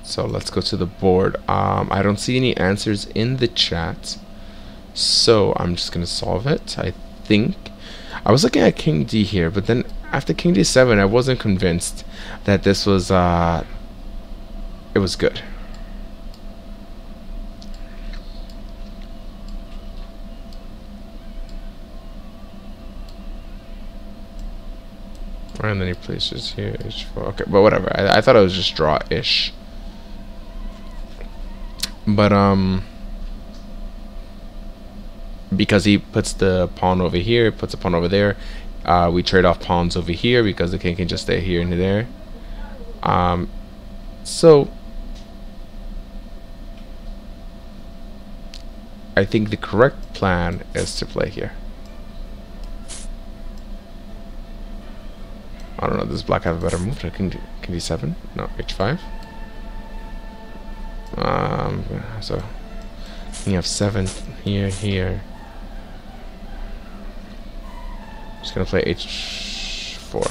So let's go to the board. I don't see any answers in the chat, so I'm just gonna solve it. I think I was looking at King D here, but then after King D7, I wasn't convinced that this was it was good. And then he places here H4. Okay, but whatever. I thought it was just draw-ish. But because he puts the pawn over here, puts a pawn over there, we trade off pawns over here because the king can just stay here and there. So I think the correct plan is to play here. I don't know, does black have a better move? King D7? No, H5. So you have 7 here. Just gonna play H4.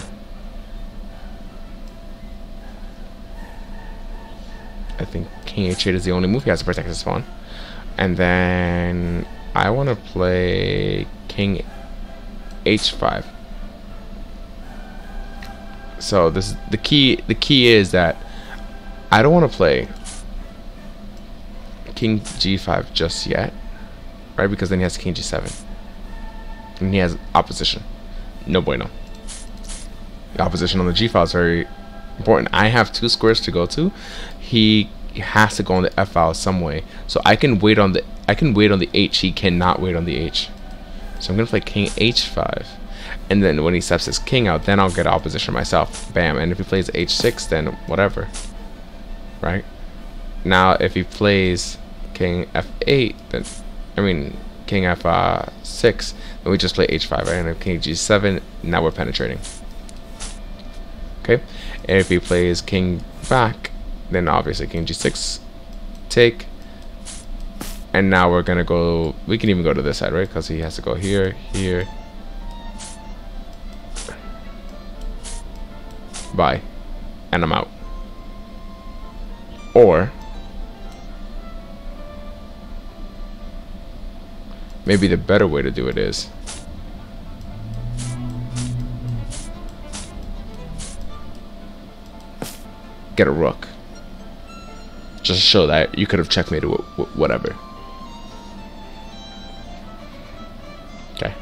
I think King H8 is the only move he has to protect his pawn. And then I want to play King H5. So this is the key. The key is that I don't want to play King G5 just yet, right? Because then he has King G7, and he has opposition. No bueno. The opposition on the G file is very important. I have 2 squares to go to. He has to go on the F file some way. So I can wait on the H. He cannot wait on the H. So I'm gonna play King H5. And then when he steps his king out, then I'll get opposition myself. Bam. And if he plays H6, then whatever. Right? Now, if he plays King F8, then, I mean, King F6, then we just play H5, right? And if King G7, now we're penetrating. Okay? And if he plays King back, then obviously King G6, take. And now we're going to go, we can even go to this side, right? Because he has to go here, here. Bye, and I'm out. Or maybe the better way to do it is get a rook, just to show that you could have checkmated whatever. Okay.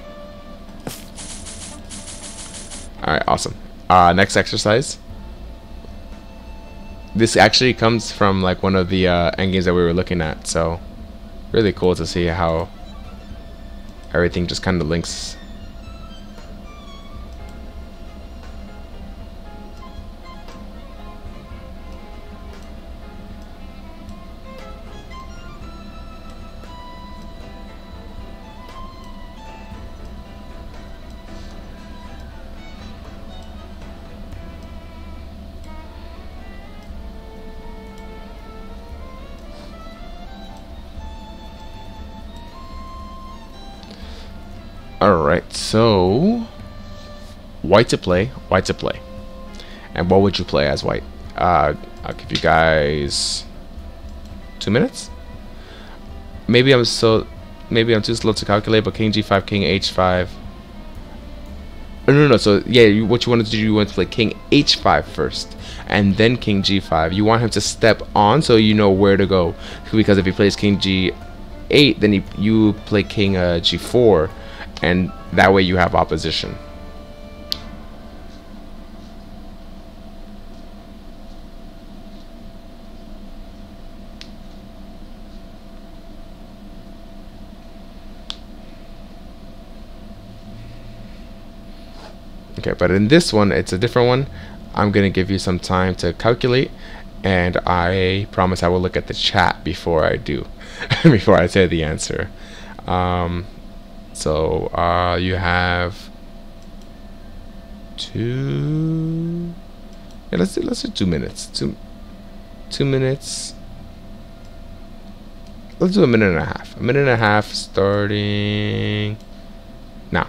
All right, awesome. Next exercise. This actually comes from like one of the endgames that we were looking at, so really cool to see how everything just kind of links. Alright, so white to play. And what would you play as white? I'll give you guys 2 minutes. Maybe I'm too slow to calculate, but King G5, King H5. No. So yeah, what you wanted to do, you want to play King H5 first, and then King G5. You want him to step on, so you know where to go. Because if he plays King G8, then you play King G4. And that way you have opposition. Okay, but in this one, it's a different one. I'm gonna give you some time to calculate, and I promise I will look at the chat before I do, before I say the answer. So you have two. Yeah, let's do 2 minutes. 2 minutes. Let's do a minute and a half. A minute and a half starting now.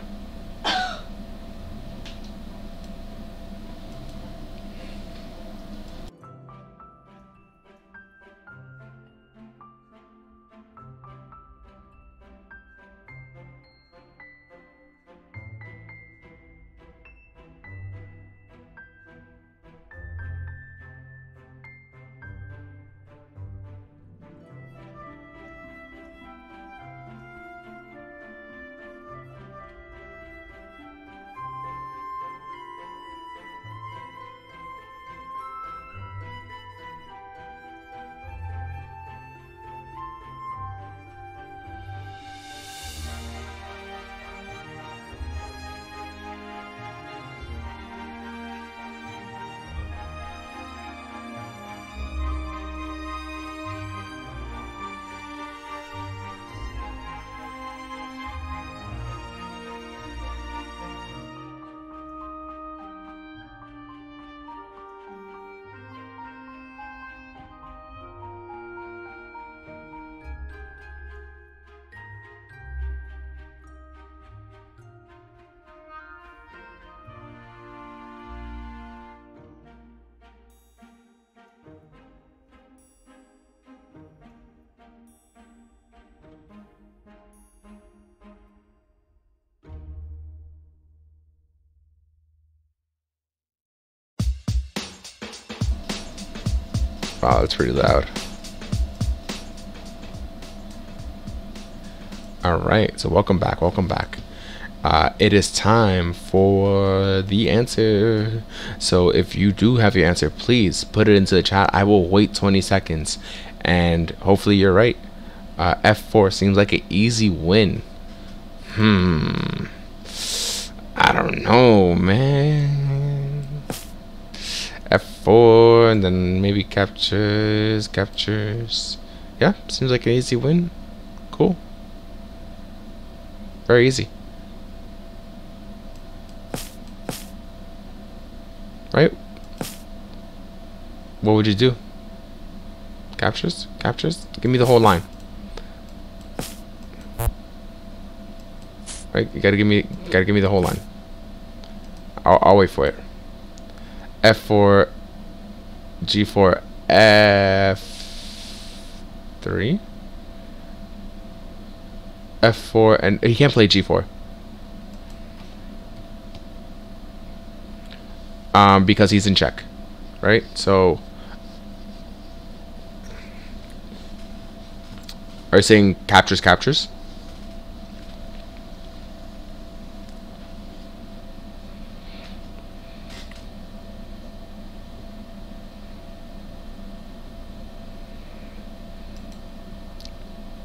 Wow, that's pretty loud. Alright, so welcome back, welcome back. It is time for the answer. So if you do have your answer, please put it into the chat. I will wait 20 seconds and hopefully you're right. F4 seems like an easy win. I don't know, man. F4 and then maybe captures. Yeah, seems like an easy win. Cool. Very easy. Right? What would you do? Captures? Give me the whole line. Right? You gotta give me the whole line. I'll wait for it. F4, G4, F3, F4, and he can't play G4. Because he's in check, right? So, are you saying captures?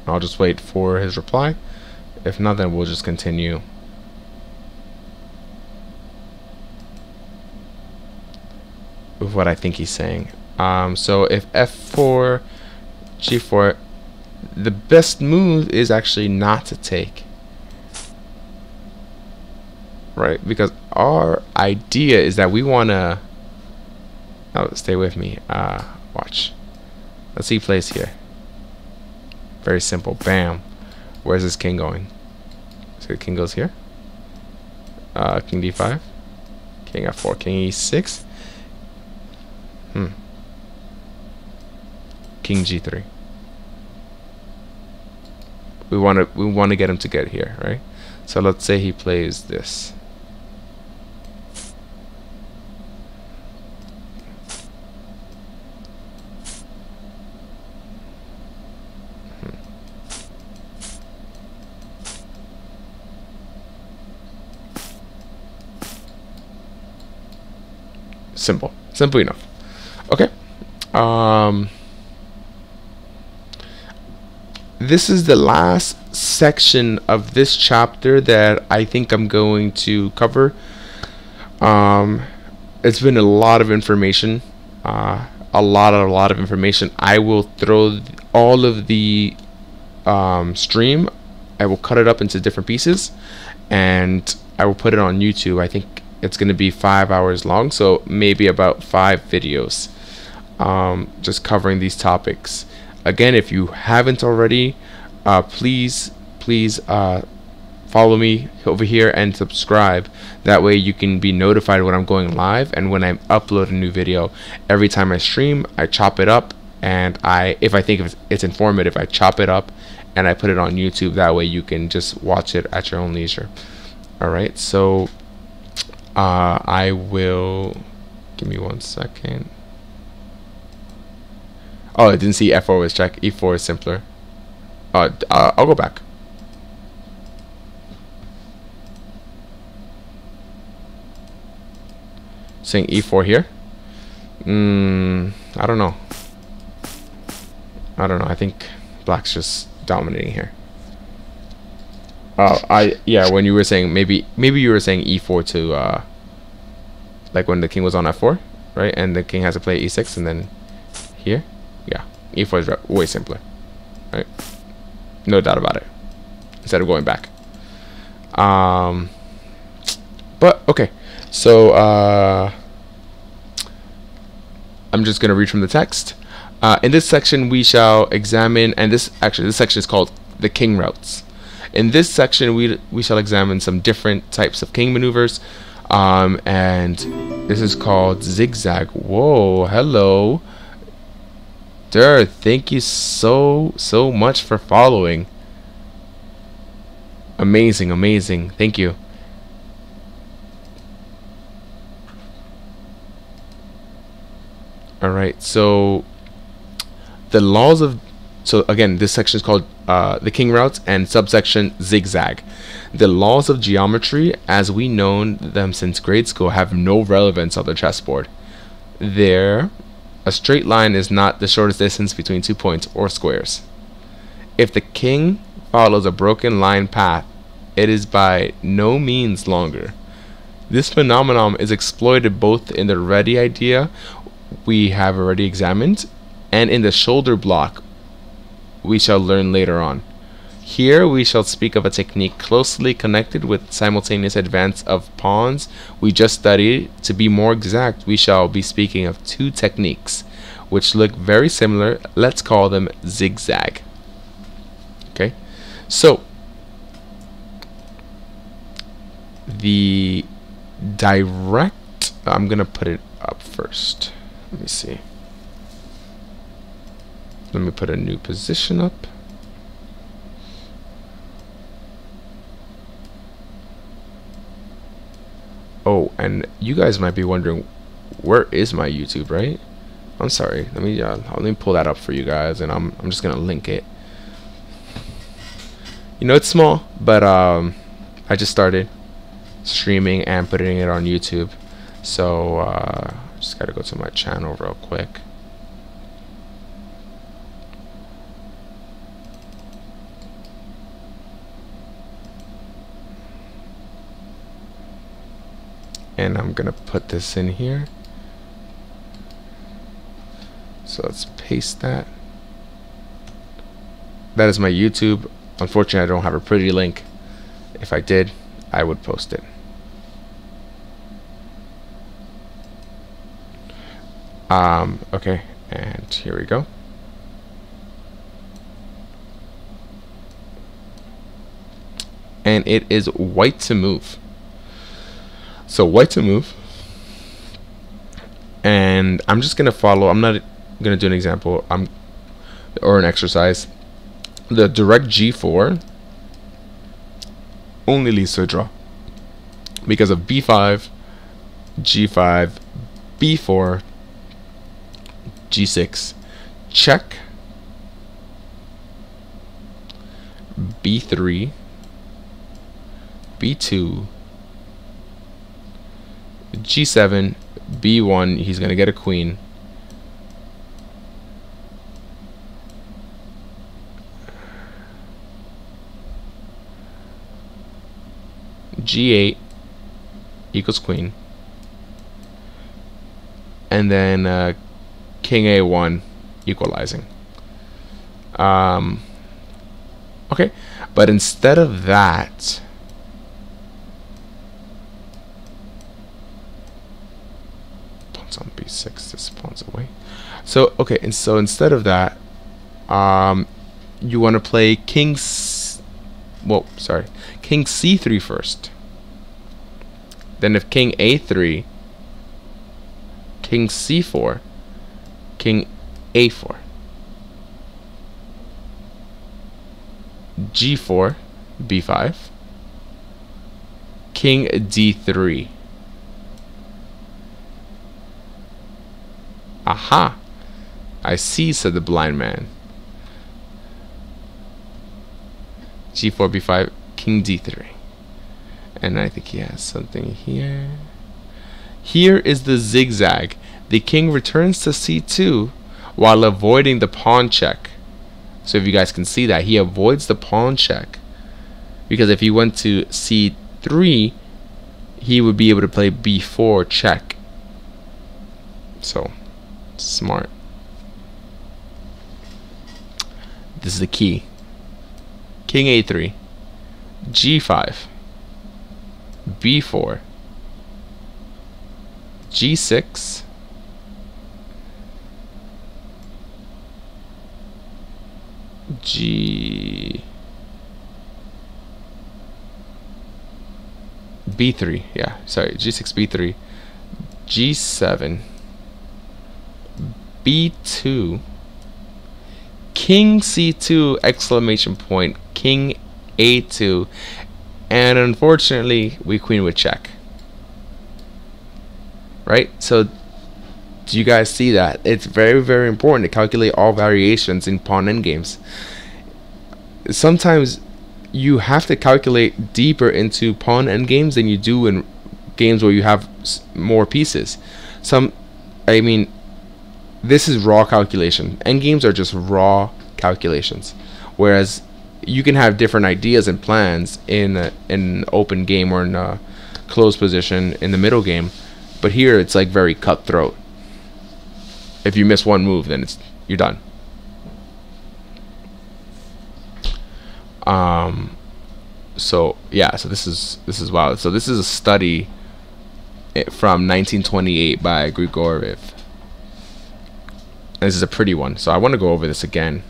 I'll just wait for his reply. If not, then we'll just continue. With what I think he's saying. So if F4, G4, the best move is actually not to take. Right? Because our idea is that we want to... Oh, stay with me. Watch. Let's see he plays here. Very simple. Bam. Where's this king going? So the king goes here. King d5. King f4. King e6. King g3. We want to get him to get here, right? So let's say he plays this. Simple enough. Okay. This is the last section of this chapter that I think I'm going to cover. Um, it's been a lot of information, a lot of information. I will throw all of the stream. I will cut it up into different pieces, and I will put it on YouTube. I think it's going to be 5 hours long, so maybe about 5 videos, just covering these topics. Again, if you haven't already, please follow me over here and subscribe. That way you can be notified when I'm going live and when I upload a new video. Every time I stream, I chop it up, and if I think it's informative, I chop it up and I put it on YouTube. That way you can just watch it at your own leisure. Alright, so I will, give me 1 second. Oh, I didn't see F4 was checked. E4 is simpler. I'll go back. Saying E4 here. I don't know. I think black's just dominating here. Yeah, when you were saying maybe you were saying E4 to like when the king was on F4, right? And the king has to play E6 and then here. Yeah, E4 is way simpler, right? No doubt about it. Instead of going back. But okay, so I'm just gonna read from the text. In this section, we shall examine, and this section is called the king routes. In this section, we shall examine some different types of king maneuvers, and this is called zigzag. Whoa, hello. Sir, thank you so much for following. Amazing, thank you. Alright, so the laws of, so again, this section is called the king routes and subsection zigzag. The laws of geometry as we known them since grade school have no relevance on the chessboard. A straight line is not the shortest distance between 2 points or squares. If the king follows a broken line path, it is by no means longer. This phenomenon is exploited both in the ready idea we have already examined and in the shoulder block we shall learn later on. Here we shall speak of a technique closely connected with simultaneous advance of pawns we just studied. To be more exact, we shall be speaking of 2 techniques which look very similar. Let's call them zigzag. Okay, so the direct, I'm gonna put it up first. Let me see. Let me put a new position up. Oh, and you guys might be wondering, where is my YouTube, right? I'm sorry. Let me pull that up for you guys, and I'm just gonna link it. You know, it's small, but I just started streaming and putting it on YouTube, so just gotta go to my channel real quick. And I'm gonna put this in here. So let's paste that. That is my YouTube. Unfortunately, I don't have a pretty link. If I did, I would post it. Okay, and here we go. And it is white to move. So white to move, and I'm just gonna follow. I'm not gonna do an example. Or an exercise. The direct G4 only leads to a draw because of B5, G5, B4, G6, check, B3, B2, G7, B1, he's going to get a queen. G8 equals queen. and then king a1 equalizing. Okay, but instead of that, pawns on b6, this pawns away. So okay, and so instead of that, you want to play king c3 first. Then if king a3, king c4, king a4, g4, b5, king d3. Aha! I see, said the blind man. g4, b5, king d3. And I think he has something here. Here is the zigzag. The king returns to c2 while avoiding the pawn check. So if you guys can see that, he avoids the pawn check. Because if he went to c3, he would be able to play b4 check. So, smart. This is the key. King a3, g5, b4, g6, b3, yeah, sorry, g6, b3, g7, b2, king c2 exclamation point, king a2, and unfortunately we queen with check. Right? So do you guys see that? It's very, very important to calculate all variations in pawn endgames. Sometimes you have to calculate deeper into pawn endgames than you do in games where you have more pieces. I mean, this is raw calculation. Endgames are just raw calculations, whereas you can have different ideas and plans in an open game or in a closed position in the middle game, but here it's like very cutthroat. If you miss one move, then you're done. So yeah, so this is wild. So this is a study from 1928 by Grigoriev. This is a pretty one, so I want to go over this again.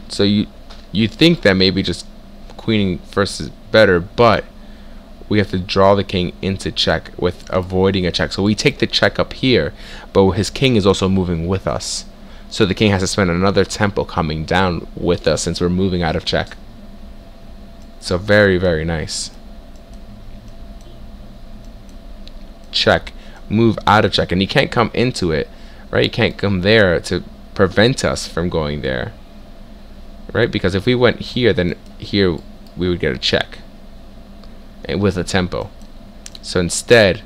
So you think that maybe just queening first is better, but we have to draw the king into check with avoiding a check. So we take the check up here, but his king is also moving with us. So the king has to spend another tempo coming down with us since we're moving out of check. So very, very nice. Check. Move out of check. And he can't come into it, right? He can't come there to prevent us from going there, right? Because if we went here, then here we would get a check and with a tempo. So instead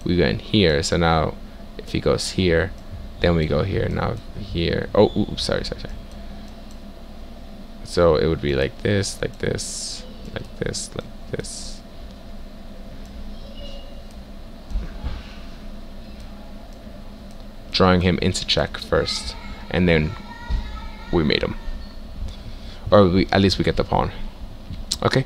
we go in here. So now if he goes here, then we go here. Now here, oh oops, sorry. So it would be like this, like this, like this, like this. Drawing him into check first, and then we mate him, or at least we get the pawn. Okay,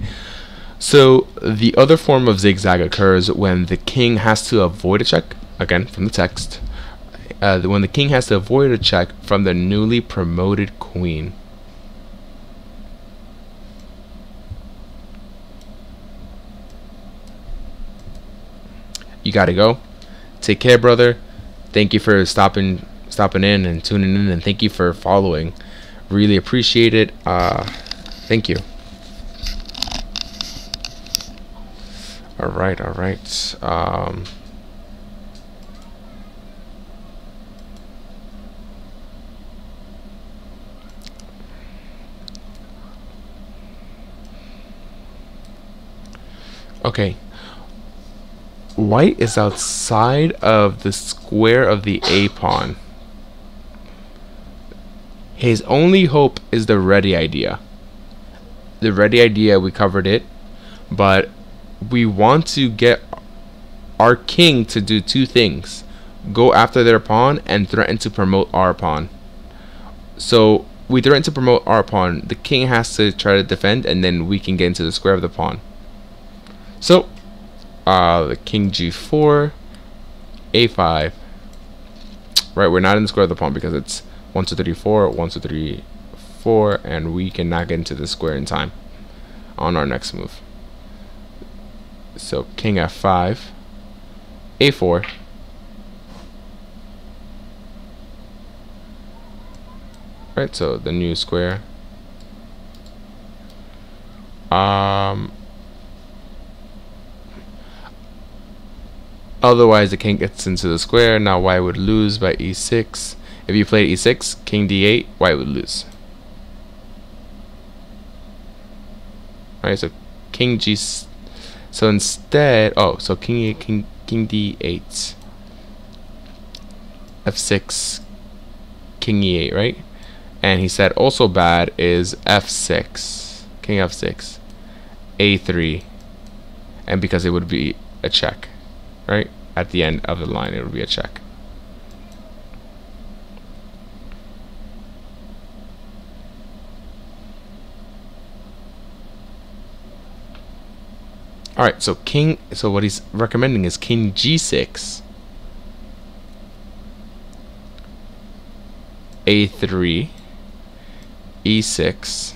so the other form of zigzag occurs when the king has to avoid a check, again from the text, when the king has to avoid a check from the newly promoted queen. You gotta go. Take care, brother. Thank you for stopping in and tuning in, and thank you for following. Really appreciate it. Thank you. All right. Okay. White is outside of the square of the A pawn. His only hope is the ready idea. The ready idea, we covered it, but we want to get our king to do two things: go after their pawn and threaten to promote our pawn. So we threaten to promote our pawn, the king has to try to defend, and then we can get into the square of the pawn. So the king g4, a5. Right, we're not in the square of the pawn because it's 1 2 3 4, 1 2 3 4, and we cannot get into the square in time on our next move. So king f5, a4, right, so the new square. Otherwise the king gets into the square. Now white would lose by e6. If you played e6, king d8, white would lose. Alright, so king g. So instead, so king d8, f6, king e8, right? And he said also bad is f6, king f6, a3, and because it would be a check, right? At the end of the line, it would be a check. Alright, so what he's recommending is king g6, a3, e6.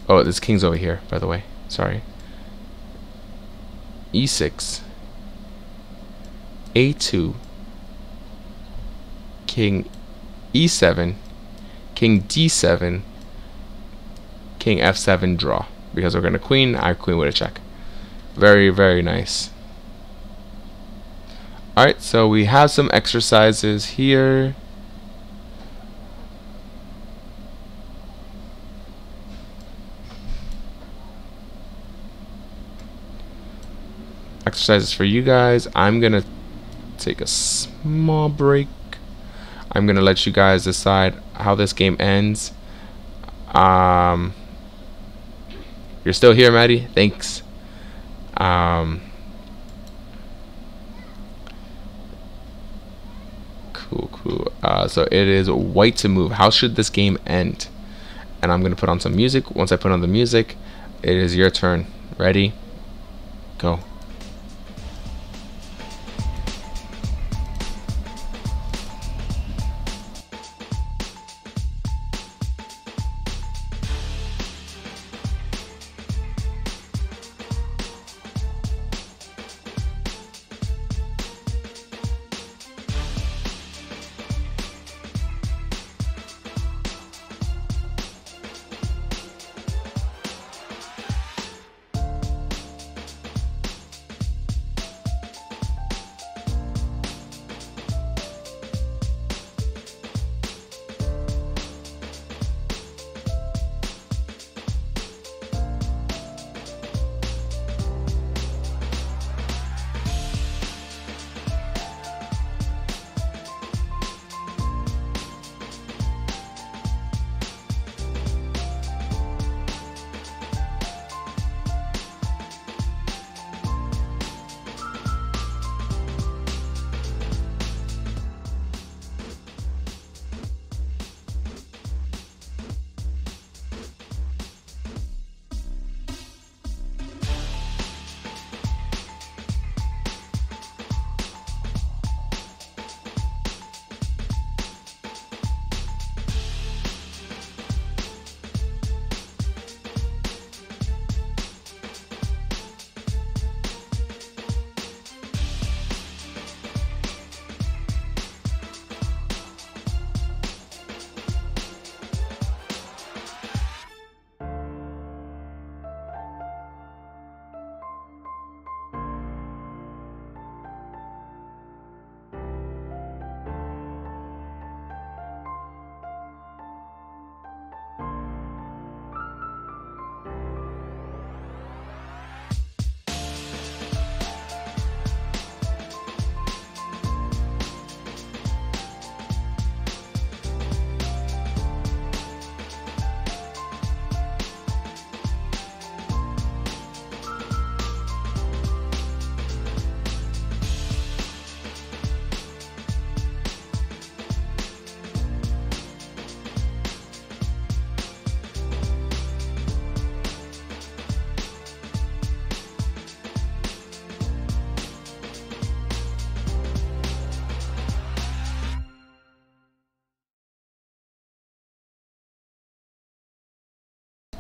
Oh, this king's over here, by the way. Sorry. e6, a2, king e7, king d7, king f7, draw. Because we're going to queen, I queen with a check. Very, very nice. Alright, so we have some exercises here. Exercises for you guys. I'm going to take a small break. I'm going to let you guys decide how this game ends. You're still here, Maddie? Thanks. Cool. So it is white to move. How should this game end? And I'm going to put on some music. Once I put on the music, it is your turn. Ready? Go.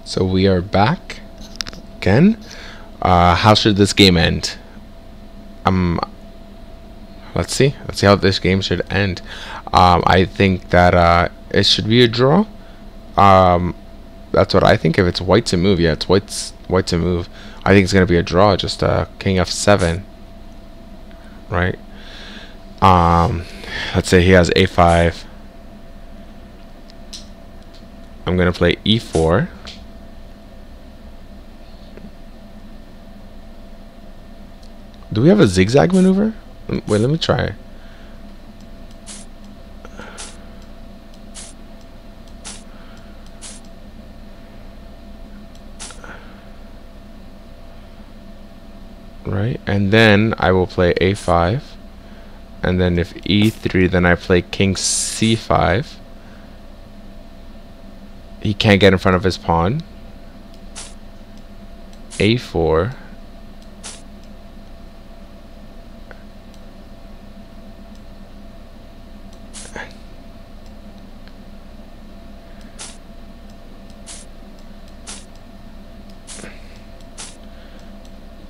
So we are back again. How should this game end? Let's see how this game should end. I think that it should be a draw. That's what I think. If it's white to move, yeah, it's white to move. I think it's gonna be a draw. Just king f7, right? Let's say he has a5. I'm gonna play e4. Do we have a zigzag maneuver? Wait, let me try. Right, and then I will play a5, and then if e3, then I play king c5. He can't get in front of his pawn. a4.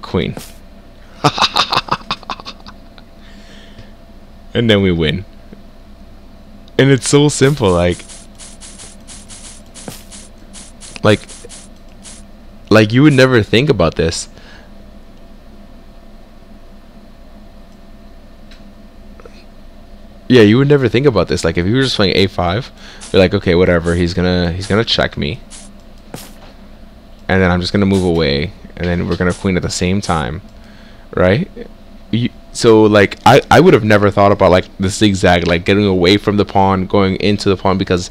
Queen. And then we win. And it's so simple, like you would never think about this. Yeah, you would never think about this. Like if you were just playing a5, you're like, okay, whatever, he's gonna check me. And then I'm just gonna move away, and then we're gonna queen at the same time, right? So like I would have never thought about like the zigzag, like getting away from the pawn, going into the pawn, because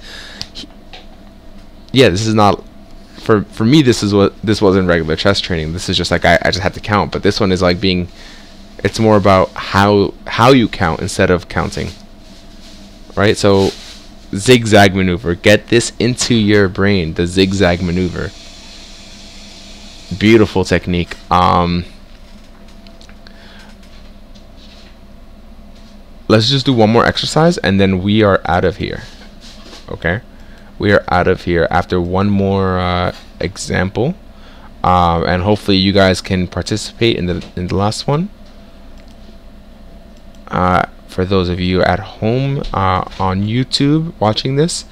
yeah, this is not for me. This wasn't regular chess training. This is just like I just had to count. But this one is like it's more about how you count instead of counting, right? So zigzag maneuver, get this into your brain, the zigzag maneuver. Beautiful technique. Let's just do one more exercise and then we are out of here. Okay, we are out of here after one more example, and hopefully you guys can participate in the last one. For those of you at home on YouTube watching this,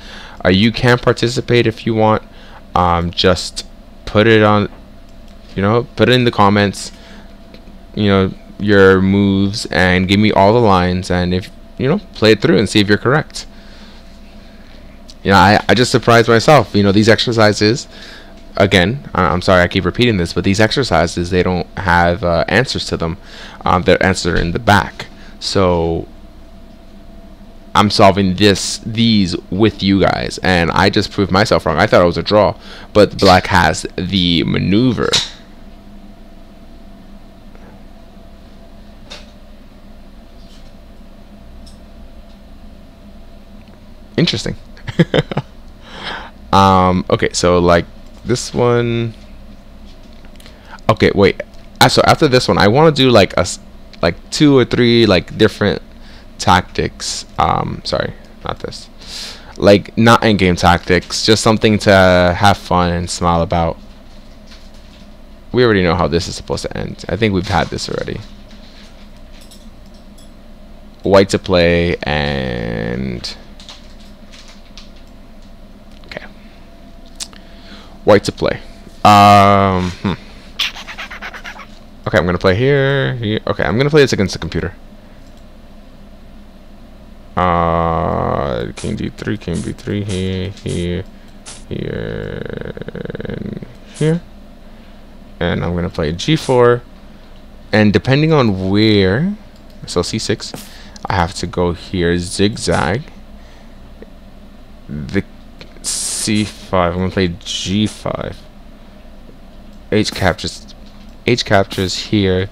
you can participate if you want. Just put it on, put it in the comments, your moves, and give me all the lines, and if play it through and see if you're correct. I just surprised myself. These exercises, again, I'm sorry I keep repeating this, but these exercises, they don't have answers to them. They're answered in the back. So I'm solving these with you guys, and I just proved myself wrong. I thought it was a draw, but black has the maneuver. Interesting. Okay, so like this one. Okay, wait. So after this one, I want to do like 2 or 3 like different tactics. Sorry, not this. Like not endgame tactics, just something to have fun and smile about. We already know how this is supposed to end. I think we've had this already. White to play and okay. White to play. Okay, I'm gonna play here. Okay, I'm gonna play this against the computer. King d3, king b3, here, and here. And I'm gonna play g4. And depending on where, so c6, I have to go here, zigzag. The c5, I'm gonna play g5. H captures here.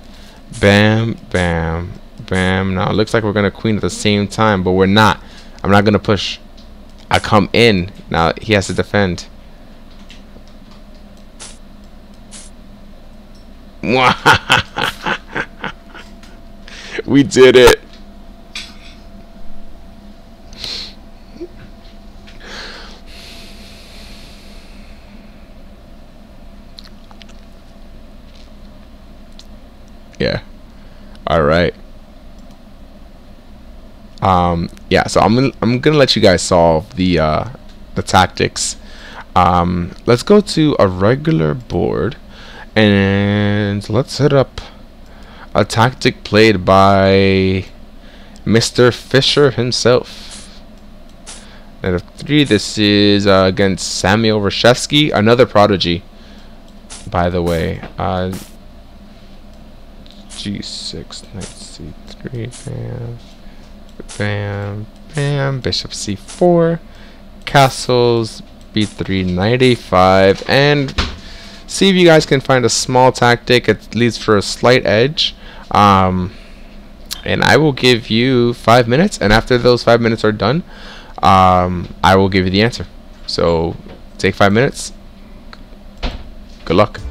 Bam, bam, bam. Now it looks like we're gonna queen at the same time, but we're not. I'm not gonna push. I come in. Now he has to defend. We did it. Yeah. All right. Yeah, so I'm gonna let you guys solve the tactics. Let's go to a regular board and let's hit up a tactic played by Mr. Fisher himself. Knight of 3. This is against Samuel Reshevsky, another prodigy, by the way. G6, Knight C3, bam, bam, bam, Bishop C4, castles, B3, Knight A5, and see if you guys can find a small tactic. It leads for a slight edge. And I will give you 5 minutes, and after those 5 minutes are done, I will give you the answer. So take 5 minutes. Good luck.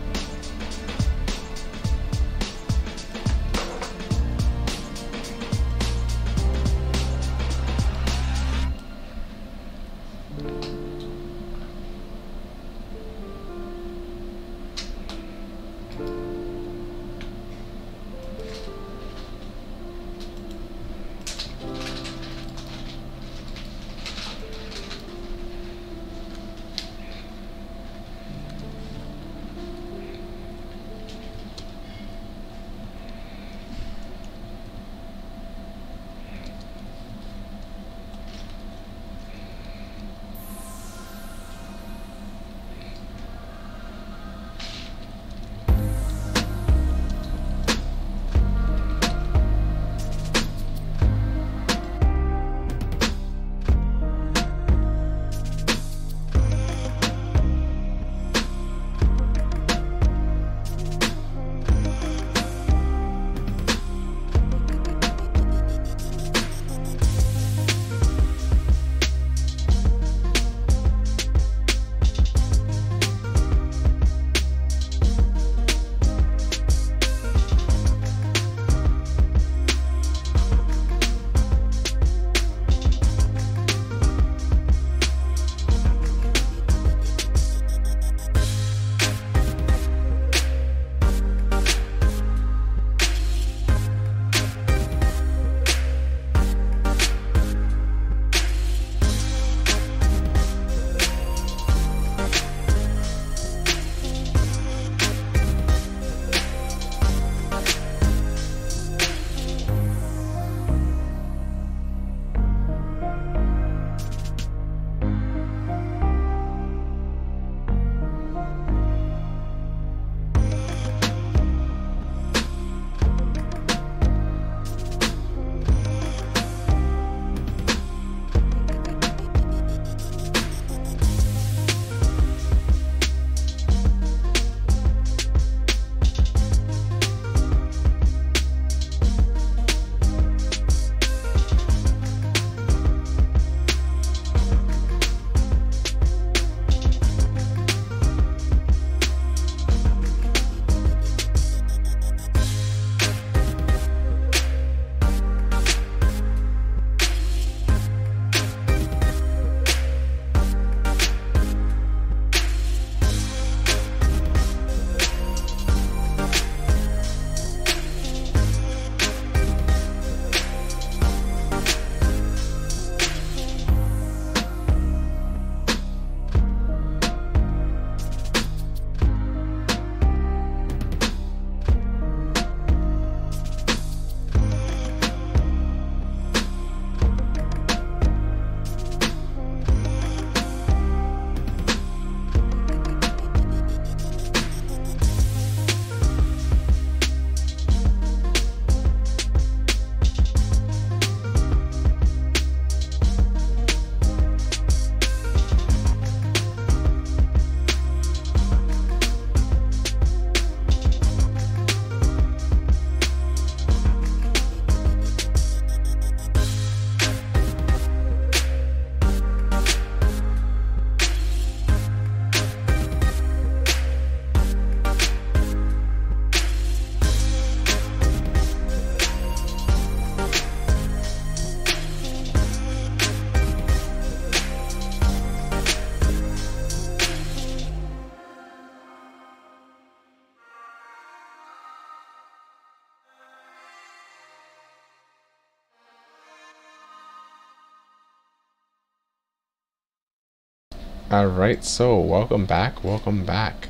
All right, so welcome back. Welcome back.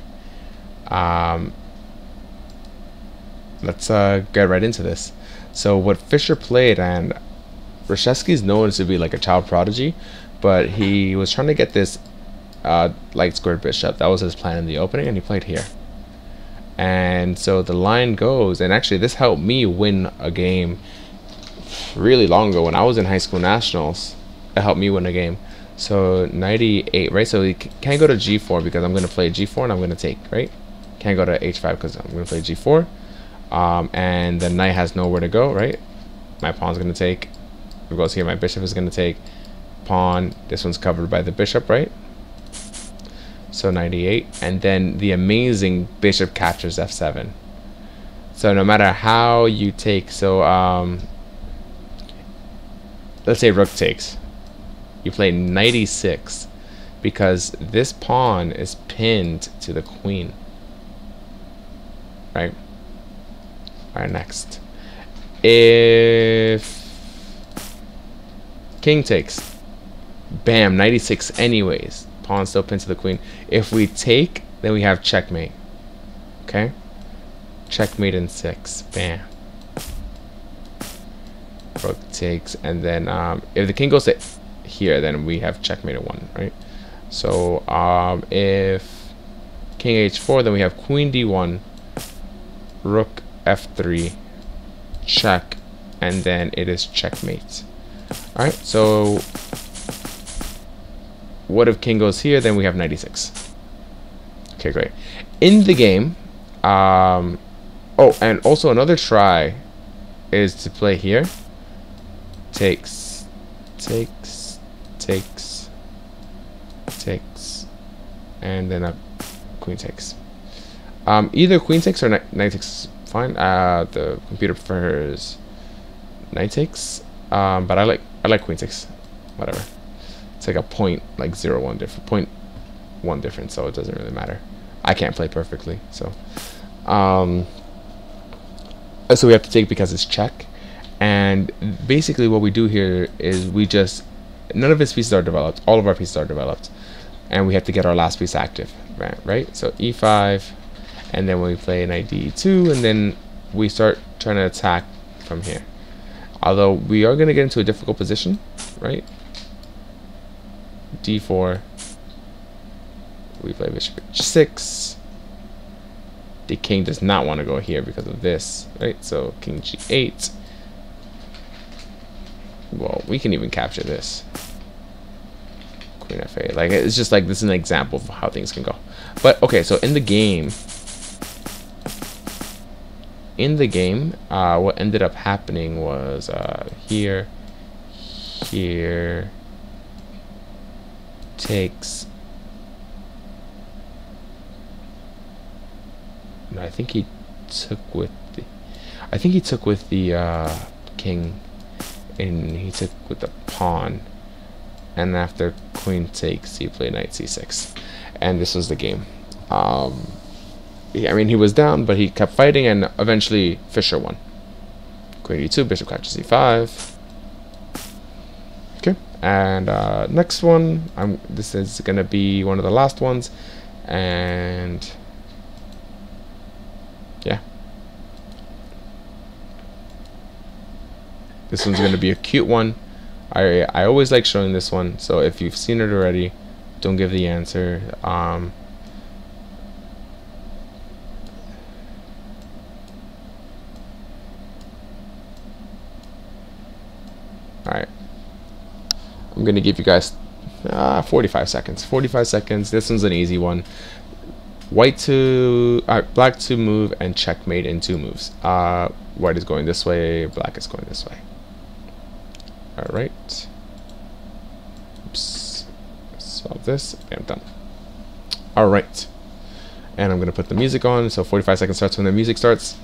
Um, let's get right into this. So what Fischer played, and Reshevsky's known to be like a child prodigy, but he was trying to get this light squared bishop. That was his plan in the opening, and he played here. And so the line goes, and actually this helped me win a game really long ago when I was in high school nationals. It helped me win a game. So 98, right? So we can't go to g4 because I'm going to play g4 and I'm going to take, right? Can't go to h5 because I'm going to play g4. And the knight has nowhere to go, right? My pawn's going to take. If it goes here, my bishop is going to take. Pawn, this one's covered by the bishop, right? So 98. And then the amazing bishop captures f7. So no matter how you take, so let's say rook takes. You play knight e6 because this pawn is pinned to the queen. Right? Alright, next. If king takes, bam, knight e6 anyways. Pawn still pinned to the queen. If we take, then we have checkmate. Okay? Checkmate in 6. Bam. Rook takes, and then if the king goes to here, then we have checkmate at 1, right? So if king h4, then we have queen d1, rook f3, check, and then it is checkmate. All right, so what if king goes here? Then we have knight e6. Okay, great. In the game, oh, and also another try is to play here. Takes, and then a queen takes. Either queen takes or knight takes is fine. The computer prefers knight takes, but I like queen takes. Whatever. It's like a point, like 0-1 different, 0.1 difference, so it doesn't really matter. I can't play perfectly, so so we have to take because it's check. And basically what we do here is we just, none of his pieces are developed, all of our pieces are developed, and we have to get our last piece active, right? So e5, and then we play knight d2, and then we start trying to attack from here. Although we are going to get into a difficult position, right? d4, we play bishop h6. The king does not want to go here because of this, right? So king g8. Well, we can even capture this. Queen f8. Like, it's just like, this is an example of how things can go. But okay, so in the game, what ended up happening was here takes. No, I think he took with the king. And he took with the pawn, and after queen takes, he played knight c6, and this was the game. I mean, he was down, but he kept fighting, and eventually Fischer won. Queen e2, bishop captures e5. Okay, and next one, this is gonna be one of the last ones, and yeah. This one's going to be a cute one. I always like showing this one, so if you've seen it already, don't give the answer. Alright. I'm going to give you guys 45 seconds. 45 seconds. This one's an easy one. Black to move and checkmate in 2 moves. White is going this way, black is going this way. Alright. Oops. Solve this. Okay, I'm done. Alright. And I'm going to put the music on. So 45 seconds starts when the music starts.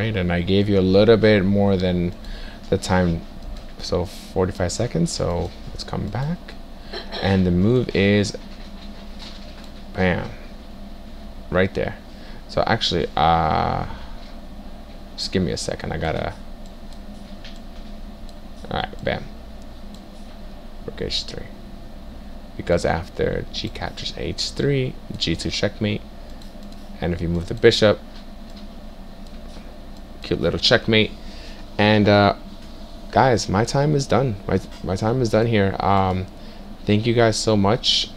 right? And I gave you a little bit more than the time, so 45 seconds. So let's come back, and the move is bam, right there. So actually, just give me a second. I gotta. All right, bam. Rook h3. Because after g captures h3, g2 checkmate, and if you move the bishop, cute little checkmate. And guys, my time is done. My time is done here. Thank you guys so much.